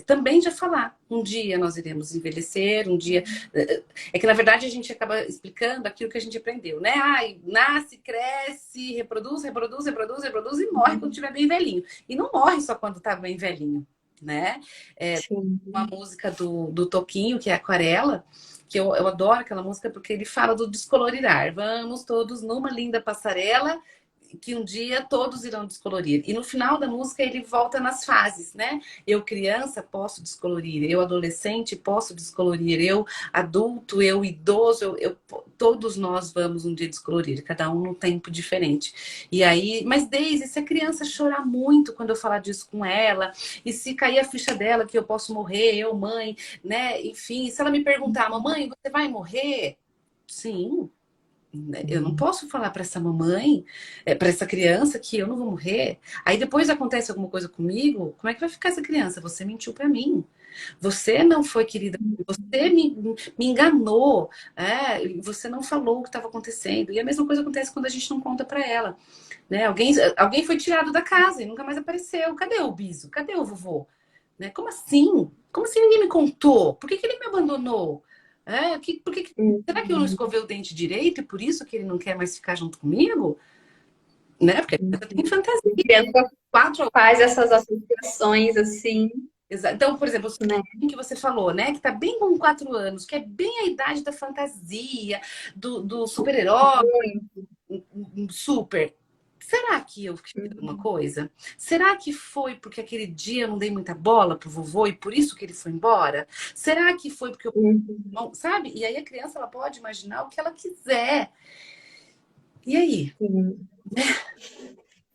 também já falar. Um dia nós iremos envelhecer, um dia. É que, na verdade, a gente acaba explicando aquilo que a gente aprendeu, né? Ai, nasce, cresce, reproduz, reproduz, reproduz, reproduz e morre quando estiver bem velhinho. E não morre só quando está bem velhinho, né?
sim.
Uma música do Toquinho, que é Aquarela, que eu adoro aquela música porque ele fala do descolorirar. Vamos todos numa linda passarela que um dia todos irão descolorir. E no final da música ele volta nas fases, né? Eu criança posso descolorir, eu adolescente posso descolorir, eu adulto, eu idoso, todos nós vamos um dia descolorir, cada um num tempo diferente. E aí, mas Daisy, se a criança chorar muito quando eu falar disso com ela, e se cair a ficha dela que eu posso morrer, eu mãe, né? Enfim, se ela me perguntar, mamãe, você vai morrer? Sim. Eu não posso falar para essa mamãe, para essa criança que eu não vou morrer. Aí depois acontece alguma coisa comigo, como é que vai ficar essa criança? Você mentiu para mim. Você não foi querida, você me enganou, você não falou o que estava acontecendo. E a mesma coisa acontece quando a gente não conta para ela. Né? Alguém foi tirado da casa e nunca mais apareceu. Cadê o Biso? Cadê o vovô? Né? Como assim? Como assim ninguém me contou? Por que ele me abandonou? Será que eu não escovei o dente direito e por isso que ele não quer mais ficar junto comigo? Né? Porque a criança tem fantasia.
A criança
Quatro.
faz essas associações assim,
Então, por exemplo,
né?
o que você falou, né? Que tá bem com 4 anos, que é bem a idade da fantasia, do super-herói, super. Será que eu fiz alguma coisa? Será que foi porque aquele dia eu não dei muita bola pro vovô e por isso que ele foi embora? Será que foi porque eu... Sabe? E aí a criança ela pode imaginar o que ela quiser. E aí?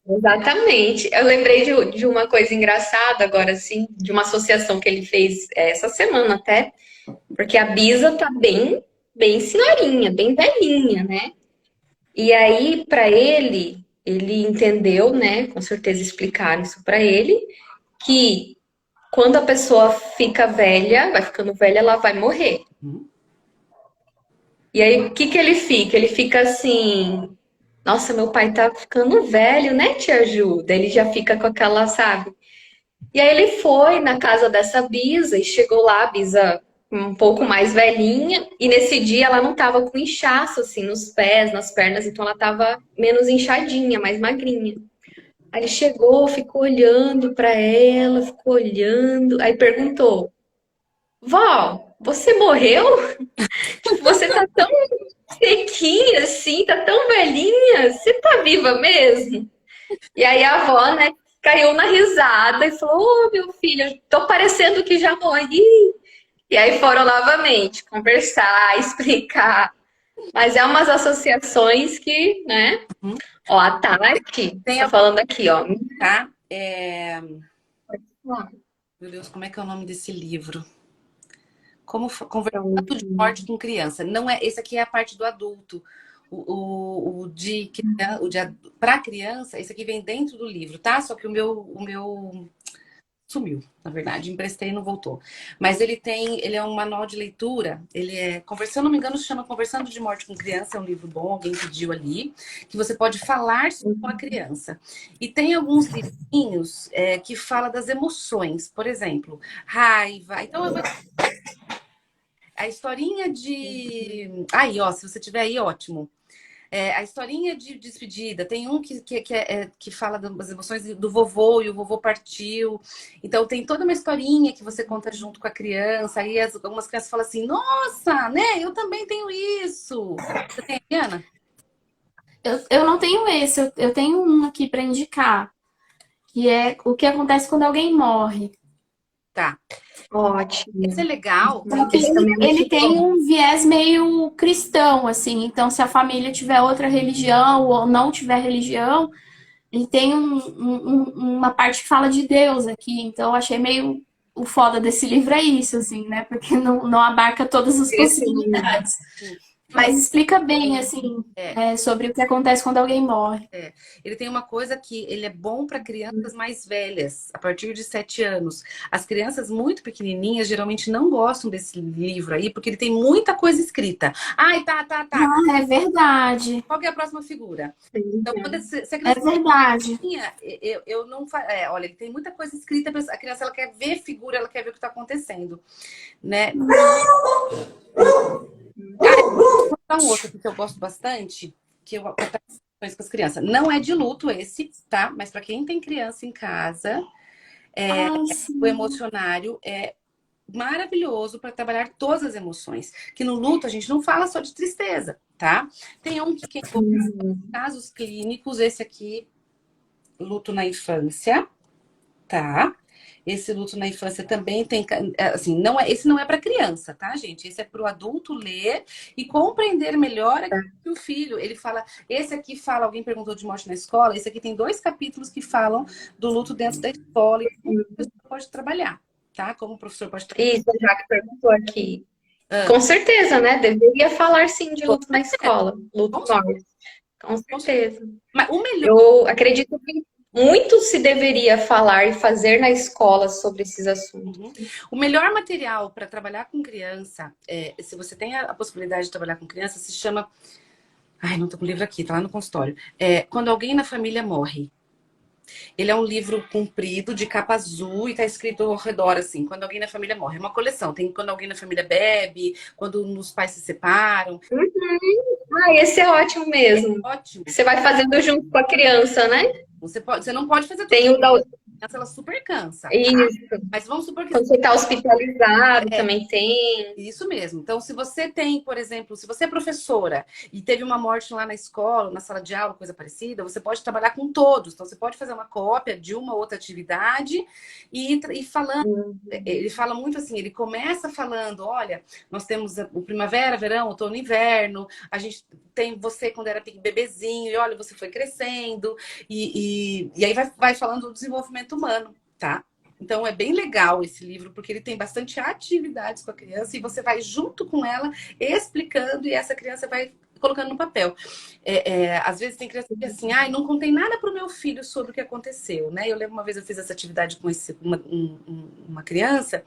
Exatamente. Eu lembrei de uma coisa engraçada agora, assim, de uma associação que ele fez essa semana até, porque a Bisa tá bem senhorinha, bem velhinha, né? E aí, para ele entendeu, né? Com certeza explicaram isso para ele, que quando a pessoa fica velha, vai ficando velha, ela vai morrer. E aí, o que que ele fica? Ele fica assim, nossa, meu pai tá ficando velho, né, tia Ju? Daí ele já fica com aquela, sabe? E aí ele foi na casa dessa Bisa e chegou lá, a Bisa um pouco mais velhinha, e nesse dia ela não tava com inchaço assim nos pés, nas pernas, então ela tava menos inchadinha, mais magrinha. Aí ele chegou, ficou olhando pra ela, ficou olhando, aí perguntou: "Vó, você morreu? Tipo, você tá tão sequinha assim, tá tão velhinha, você tá viva mesmo?" E aí a avó, né, caiu na risada e falou: "Ô, meu filho, tô parecendo que já morri." E aí foram novamente conversar, explicar. Mas é umas associações que, né? Ó, a Tati
Tem
tá
a...
falando aqui, ó.
Tá? Meu Deus, como é que é o nome desse livro? Conversando de morte com criança. Não é, esse aqui é a parte do adulto. Para criança, esse aqui vem dentro do livro, tá? Só que o meu sumiu, na verdade, emprestei e não voltou. Mas ele é um manual de leitura, se eu não me engano, se chama Conversando de Morte com Criança, é um livro bom, alguém pediu ali, que você pode falar com a criança. E tem alguns livrinhos que fala das emoções, por exemplo, raiva. Então, a historinha de... Aí, ó, se você tiver aí, ótimo. A historinha de despedida. Tem um que fala das emoções do vovô e o vovô partiu. Então tem toda uma historinha que você conta junto com a criança. Aí algumas crianças falam assim: nossa, né? Eu também tenho isso. Você tem, Ana?
Eu não tenho esse, eu tenho um aqui para indicar, que é o que acontece quando alguém morre.
Tá. Esse é
Ótimo.
legal.
Só que
Esse também é muito
ele tem
bom.
um viés meio cristão, assim. Então, se a família tiver outra religião ou não tiver religião, ele tem uma parte que fala de Deus aqui. Então, eu achei meio o foda desse livro é isso, assim, né? Porque não abarca todas as
Esse livro.
possibilidades.
Sim. Mas
Mas explica bem, assim,
é,
sobre o que acontece quando alguém morre.
ele tem uma coisa que ele é bom para crianças mais velhas, a partir de 7 anos. As crianças muito pequenininhas geralmente não gostam desse livro aí, porque ele tem muita coisa escrita. Ai, tá.
Ah, é verdade.
Qual que é a próxima figura? Então, quando se a
É
criança
verdade.
eu não olha, ele tem muita coisa escrita, a criança ela quer ver figura, ela quer ver o que está acontecendo, né? Ah, um outro aqui que eu gosto bastante, que eu com as crianças. Não é de luto esse, tá? Mas para quem tem criança em casa,
Ai,
o
sim.
emocionário é maravilhoso para trabalhar todas as emoções. Que no luto a gente não fala só de tristeza, tá? Tem um que envolve casos clínicos, esse aqui, luto na infância, tá? Esse luto na infância também tem, assim, não é, esse não é para criança, tá, gente? Esse é para o adulto ler e compreender melhor aquilo que o filho. Ele fala, esse aqui fala, alguém perguntou de morte na escola, esse aqui tem 2 capítulos que falam do luto dentro da escola e como o professor pode trabalhar, tá? Como o professor pode trabalhar.
Isso, já que perguntou aqui. Com certeza, né? Deveria falar sim de
Com
luto na
certeza.
escola, luto
Com
morte. Com
certeza.
certeza.
Mas o melhor.
Eu acredito que muito se deveria falar e fazer na escola sobre esses assuntos.
Uhum. O melhor material para trabalhar com criança, se você tem a possibilidade de trabalhar com criança, se chama. Ai, não tô com o livro aqui, tá lá no consultório. Quando alguém na família morre. Ele é um livro comprido, de capa azul, e tá escrito ao redor, assim, quando alguém na família morre. É uma coleção. Tem quando alguém na família bebe, quando os pais se separam.
Ah, esse é ótimo
É
mesmo.
ótimo.
Você vai fazendo junto com a criança, né?
Você não pode fazer tudo.
Tem o da.
Ela super cansa, tá?
Isso.
Mas vamos supor que
Quando você está hospitalizado,
é,
também tem.
isso mesmo. Então, se você tem, por exemplo, se você é professora e teve uma morte lá na escola, na sala de aula, coisa parecida, você pode trabalhar com todos. Então, você pode fazer uma cópia de uma outra atividade e falando. Ele fala muito assim, ele começa falando, olha, nós temos o primavera, verão, outono, inverno, a gente tem você quando era bebezinho, e olha, você foi crescendo, e aí vai falando do desenvolvimento humano, tá? Então é bem legal esse livro, porque ele tem bastante atividades com a criança e você vai junto com ela explicando e essa criança vai colocando no papel. Às vezes tem criança que diz assim, ai, não contei nada para o meu filho sobre o que aconteceu, né? Eu lembro uma vez eu fiz essa atividade com uma criança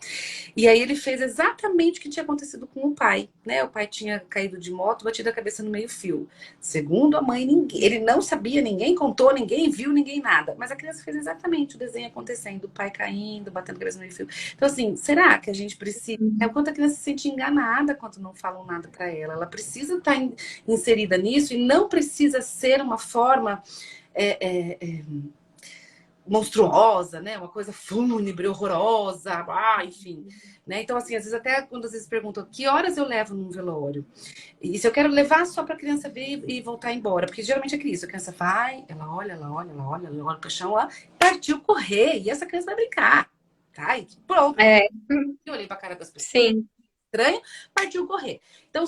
e aí ele fez exatamente o que tinha acontecido com o pai, né? O pai tinha caído de moto, batido a cabeça no meio-fio. Segundo a mãe, ele não sabia, ninguém contou, ninguém viu, ninguém nada. Mas a criança fez exatamente o desenho acontecendo, o pai caindo, batendo a cabeça no meio-fio. Então, assim, será que a gente precisa... É o quanto a criança se sente enganada quando não falam nada para ela. Ela precisa estar inserida nisso e não precisa ser uma forma... monstruosa, né? Uma coisa fúnebre, horrorosa, enfim. Né? Então, assim, às vezes até quando às vezes perguntam que horas eu levo num velório? E se eu quero levar só para a criança ver e voltar embora, porque geralmente é isso, a criança vai, ela olha para o chão, partiu correr, e essa criança vai brincar, tá? E pronto. Eu olhei para a cara das pessoas.
Sim.
Estranho, partiu correr. Então,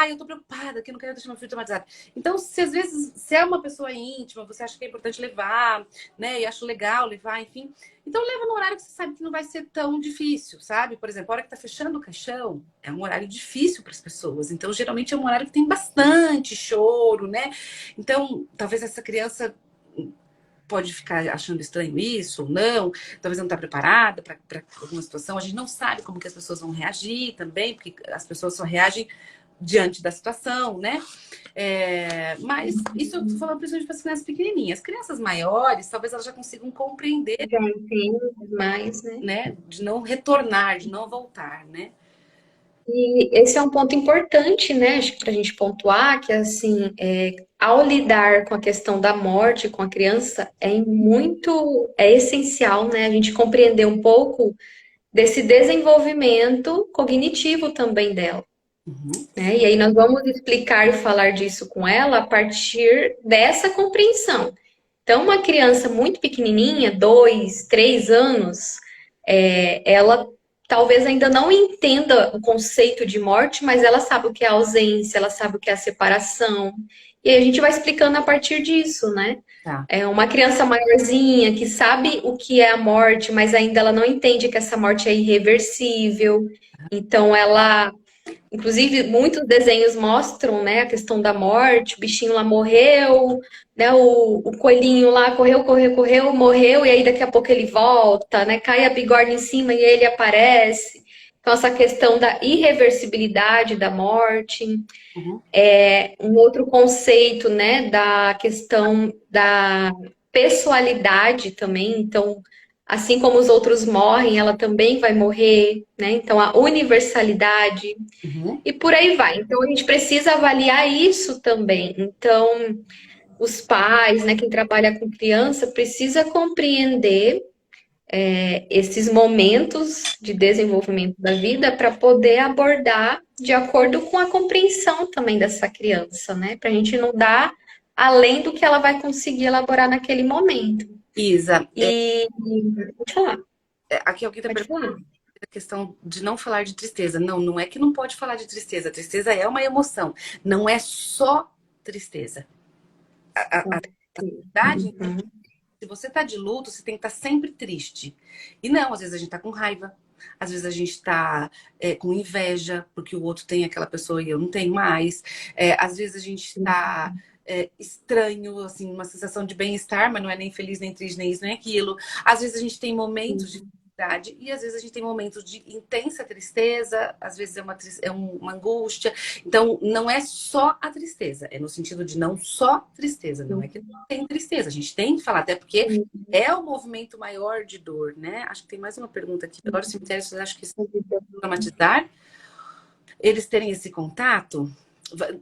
eu tô preocupada, que eu não quero deixar meu filho traumatizado. Então, se às vezes, se é uma pessoa íntima, você acha que é importante levar, né? E acho legal levar, enfim. Então, leva no horário que você sabe que não vai ser tão difícil, sabe? Por exemplo, a hora que tá fechando o caixão, é um horário difícil para as pessoas. Então, geralmente é um horário que tem bastante choro, né? Então, talvez essa criança pode ficar achando estranho isso ou não, talvez não está preparada para alguma situação, a gente não sabe como que as pessoas vão reagir também, porque as pessoas só reagem diante da situação, né? Mas isso eu tô falando principalmente para as crianças pequenininhas. As crianças maiores, talvez elas já consigam compreender,
Já entendo mais, né?
né? De não retornar, de não voltar, né?
E esse é um ponto importante, né, para a gente pontuar, que assim, ao lidar com a questão da morte com a criança, é essencial, né, a gente compreender um pouco desse desenvolvimento cognitivo também dela.
Uhum.
né? E aí nós vamos explicar e falar disso com ela a partir dessa compreensão. Então, uma criança muito pequenininha, 2, 3 anos, ela talvez ainda não entenda o conceito de morte, mas ela sabe o que é ausência, ela sabe o que é a separação. E aí a gente vai explicando a partir disso, né?
Tá.
É uma criança maiorzinha que sabe o que é a morte, mas ainda ela não entende que essa morte é irreversível. Então, ela inclusive, muitos desenhos mostram, né, a questão da morte, o bichinho lá morreu, né, o coelhinho lá correu, morreu, e aí daqui a pouco ele volta, né, cai a bigorna em cima e ele aparece. Então, essa questão da irreversibilidade da morte.
Uhum.
Um outro conceito, né, da questão da pessoalidade também. Então, assim como os outros morrem, ela também vai morrer, né? Então, a universalidade.
Uhum.
E por aí vai. Então, a gente precisa avaliar isso também. Então, os pais, né, quem trabalha com criança, precisa compreender esses momentos de desenvolvimento da vida para poder abordar de acordo com a compreensão também dessa criança, né? Para a gente não dar além do que ela vai conseguir elaborar naquele momento.
Isa,
E pode falar,
aqui alguém está
pode
perguntando
falar.
a questão de não falar de tristeza. Não, não é que não pode falar de tristeza. Tristeza é uma emoção. Não é só tristeza. A verdade,
Uhum.
se você tá de luto, você tem que estar sempre triste. E não, às vezes a gente tá com raiva. Às vezes a gente tá com inveja, porque o outro tem aquela pessoa e eu não tenho mais. Às vezes a gente tá estranho, assim, uma sensação de bem-estar, mas não é nem feliz, nem triste, nem isso, nem aquilo. Às vezes a gente tem momentos de felicidade e às vezes a gente tem momentos de intensa tristeza, às vezes uma angústia. Então, não é só a tristeza, é no sentido de não só tristeza, não é que não tem tristeza. A gente tem que falar, até porque é o movimento maior de dor, né? Acho que tem mais uma pergunta aqui. Agora, os cemitérios, vocês acham que isso traumatizar? Eles terem esse contato?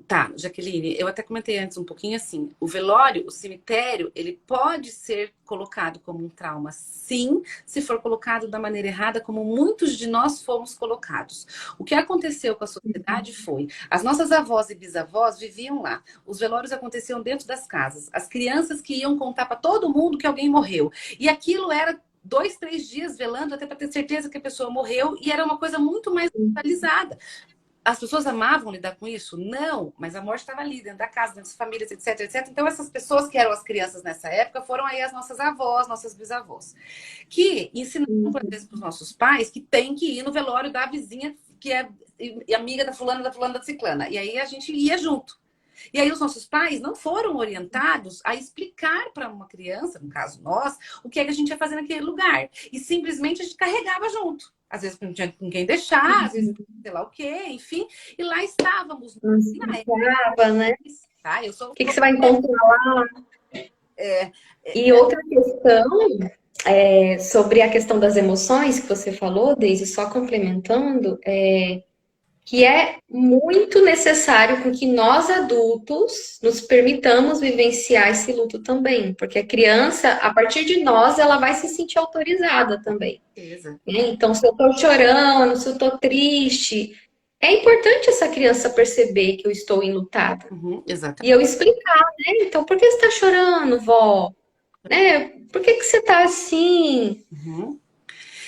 Tá, Jaqueline, eu até comentei antes um pouquinho assim, o velório, o cemitério, ele pode ser colocado como um trauma, sim, se for colocado da maneira errada, como muitos de nós fomos colocados. O que aconteceu com a sociedade foi, as nossas avós e bisavós viviam lá, os velórios aconteciam dentro das casas, as crianças que iam contar para todo mundo que alguém morreu, e aquilo era 2, 3 dias velando até para ter certeza que a pessoa morreu, e era uma coisa muito mais centralizada. As pessoas amavam lidar com isso? Não, mas a morte estava ali, dentro da casa, dentro das famílias, etc, etc. Então, essas pessoas que eram as crianças nessa época foram aí as nossas avós, nossas bisavós, que ensinaram, por exemplo, para os nossos pais que tem que ir no velório da vizinha, que é amiga da fulana, da ciclana. E aí a gente ia junto. E aí os nossos pais não foram orientados a explicar para uma criança, no caso nós, o que é que a gente ia fazer naquele lugar. E simplesmente a gente carregava junto. Às vezes não tinha com quem deixar, às vezes sei lá o quê, enfim. E lá estávamos. Na época,
Né?
tá? Eu sou...
O que você vai encontrar lá?
É,
E outra questão sobre a questão das emoções que você falou, Deise, só complementando, que é muito necessário com que nós adultos nos permitamos vivenciar esse luto também, porque a criança, a partir de nós, ela vai se sentir autorizada também.
certeza.
Né? Então, se eu tô chorando, se eu tô triste, é importante essa criança perceber que eu estou enlutada.
Uhum, exatamente.
E eu explicar, né? Então, por que você tá chorando, vó? Né? Por que você tá assim?
Uhum.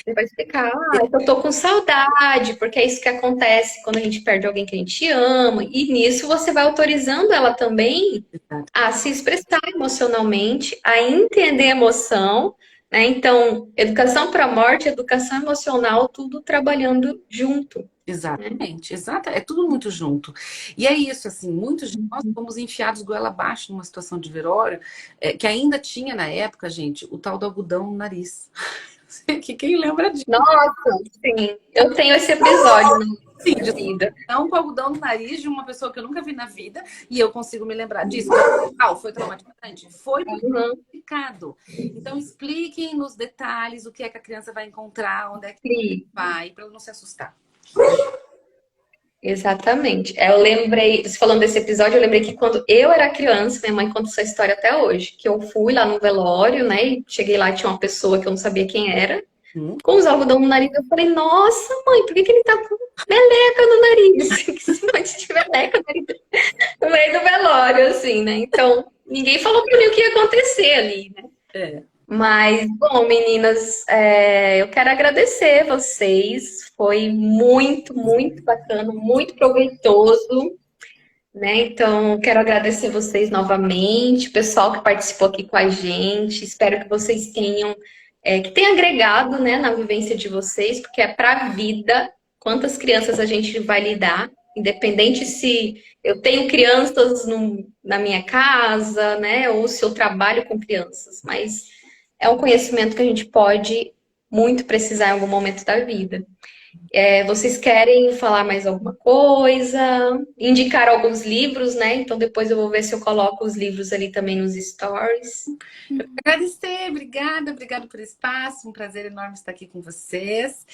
Você vai explicar, eu tô com saudade, porque é isso que acontece quando a gente perde alguém que a gente ama. E nisso você vai autorizando ela também a se expressar emocionalmente, a entender a emoção, né? Então, educação para a morte, educação emocional, tudo trabalhando junto. Né?
Exatamente, exato. É tudo muito junto. E é isso, assim, muitos de nós fomos enfiados goela abaixo numa situação de velório, que ainda tinha na época, gente, o tal do algodão no nariz. Que quem lembra disso?
Nossa, sim. Eu tenho esse episódio na minha vida.
Não com algodão no nariz de uma pessoa que eu nunca vi na vida e eu consigo me lembrar disso. Foi traumatizante? Foi complicado. Então, expliquem nos detalhes o que é que a criança vai encontrar, onde é que vai, para ela não se assustar.
Exatamente. Eu lembrei, você falando desse episódio, eu lembrei que quando eu era criança, minha mãe conta essa história até hoje, que eu fui lá no velório, né, e cheguei lá, tinha uma pessoa que eu não sabia quem era, com os algodão no nariz, eu falei, nossa, mãe, por que ele tá com meleca no nariz. Que se monte de meleca no meio do velório, assim, né? Então, ninguém falou pra mim o que ia acontecer ali, né?
É.
Mas, bom, meninas, eu quero agradecer vocês. Foi muito, muito bacana, muito proveitoso, né? Então, quero agradecer vocês novamente, o pessoal que participou aqui com a gente. Espero que vocês tenham, que tenha agregado, né, na vivência de vocês, porque é para a vida. Quantas crianças a gente vai lidar, independente se eu tenho crianças na minha casa, né, ou se eu trabalho com crianças, mas é um conhecimento que a gente pode muito precisar em algum momento da vida. Vocês querem falar mais alguma coisa? Indicar alguns livros, né? Então depois eu vou ver se eu coloco os livros ali também nos stories.
Agradecer, obrigada por esse espaço, um prazer enorme estar aqui com vocês.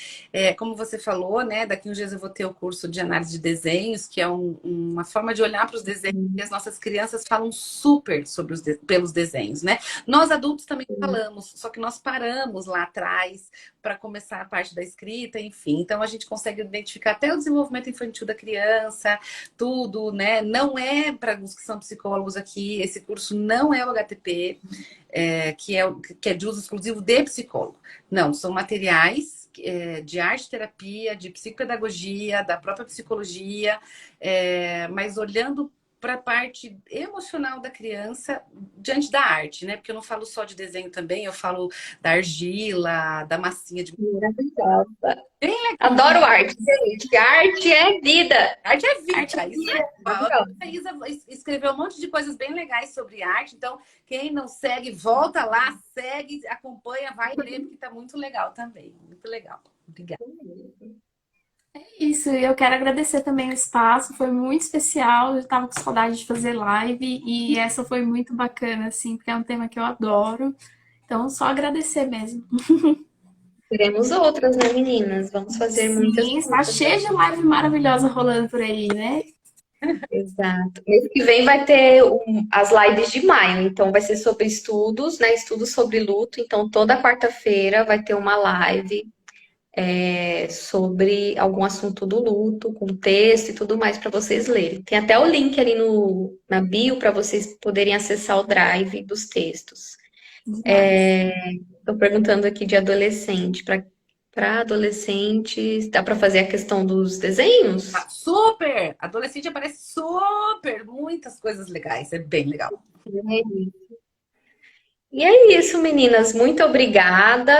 Como você falou, né, daqui uns dias eu vou ter o curso de análise de desenhos, que é uma forma de olhar para os desenhos, e as nossas crianças falam super sobre pelos desenhos, né? Nós adultos também falamos, só que nós paramos lá atrás para começar a parte da escrita, enfim. Então a gente consegue identificar até o desenvolvimento infantil da criança, tudo, né? Não é para os que são psicólogos aqui, esse curso não é o HTP. Que é de uso exclusivo de psicólogo. Não, são materiais de arte terapia, de psicopedagogia, da própria psicologia, mas olhando para a parte emocional da criança diante da arte, né? Porque eu não falo só de desenho também, eu falo da argila, da massinha de...
Maravilhosa.
Bem legal.
Adoro arte, gente. Arte é vida.
Arte é vida.
Arte é
Isso
vida.
a Isa escreveu um monte de coisas bem legais sobre arte. Então, quem não segue, volta lá, segue, acompanha, vai ler, porque está muito legal também. Muito legal. Obrigada.
Isso, e eu quero agradecer também o espaço, foi muito especial, eu estava com saudade de fazer live e essa foi muito bacana, assim, porque é um tema que eu adoro. Então, só agradecer mesmo.
Teremos outras, né, meninas? Vamos fazer muitas
Sim, está
outras.
cheio de live maravilhosa rolando por aí, né?
Exato. Mês que vem vai ter as lives de maio, então vai ser sobre estudos, né? Estudos sobre luto. Então, toda quarta-feira vai ter uma live sobre algum assunto do luto, com texto e tudo mais para vocês lerem. Tem até o link ali na bio para vocês poderem acessar o drive dos textos. Estou perguntando aqui de adolescente. Para adolescentes, dá para fazer a questão dos desenhos?
Super! Adolescente aparece super! Muitas coisas legais, é bem legal.
E é isso, meninas. Muito obrigada.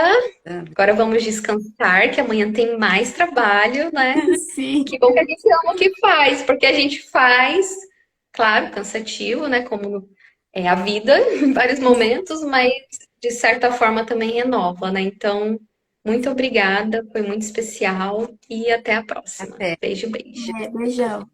Agora vamos descansar, que amanhã tem mais trabalho, né?
Sim.
Que bom que a gente ama o que faz, porque a gente faz, claro, cansativo, né? Como é a vida em vários momentos, mas de certa forma também renova, né? Então, muito obrigada, foi muito especial e até a próxima.
Até.
Beijo, beijo.
Beijão.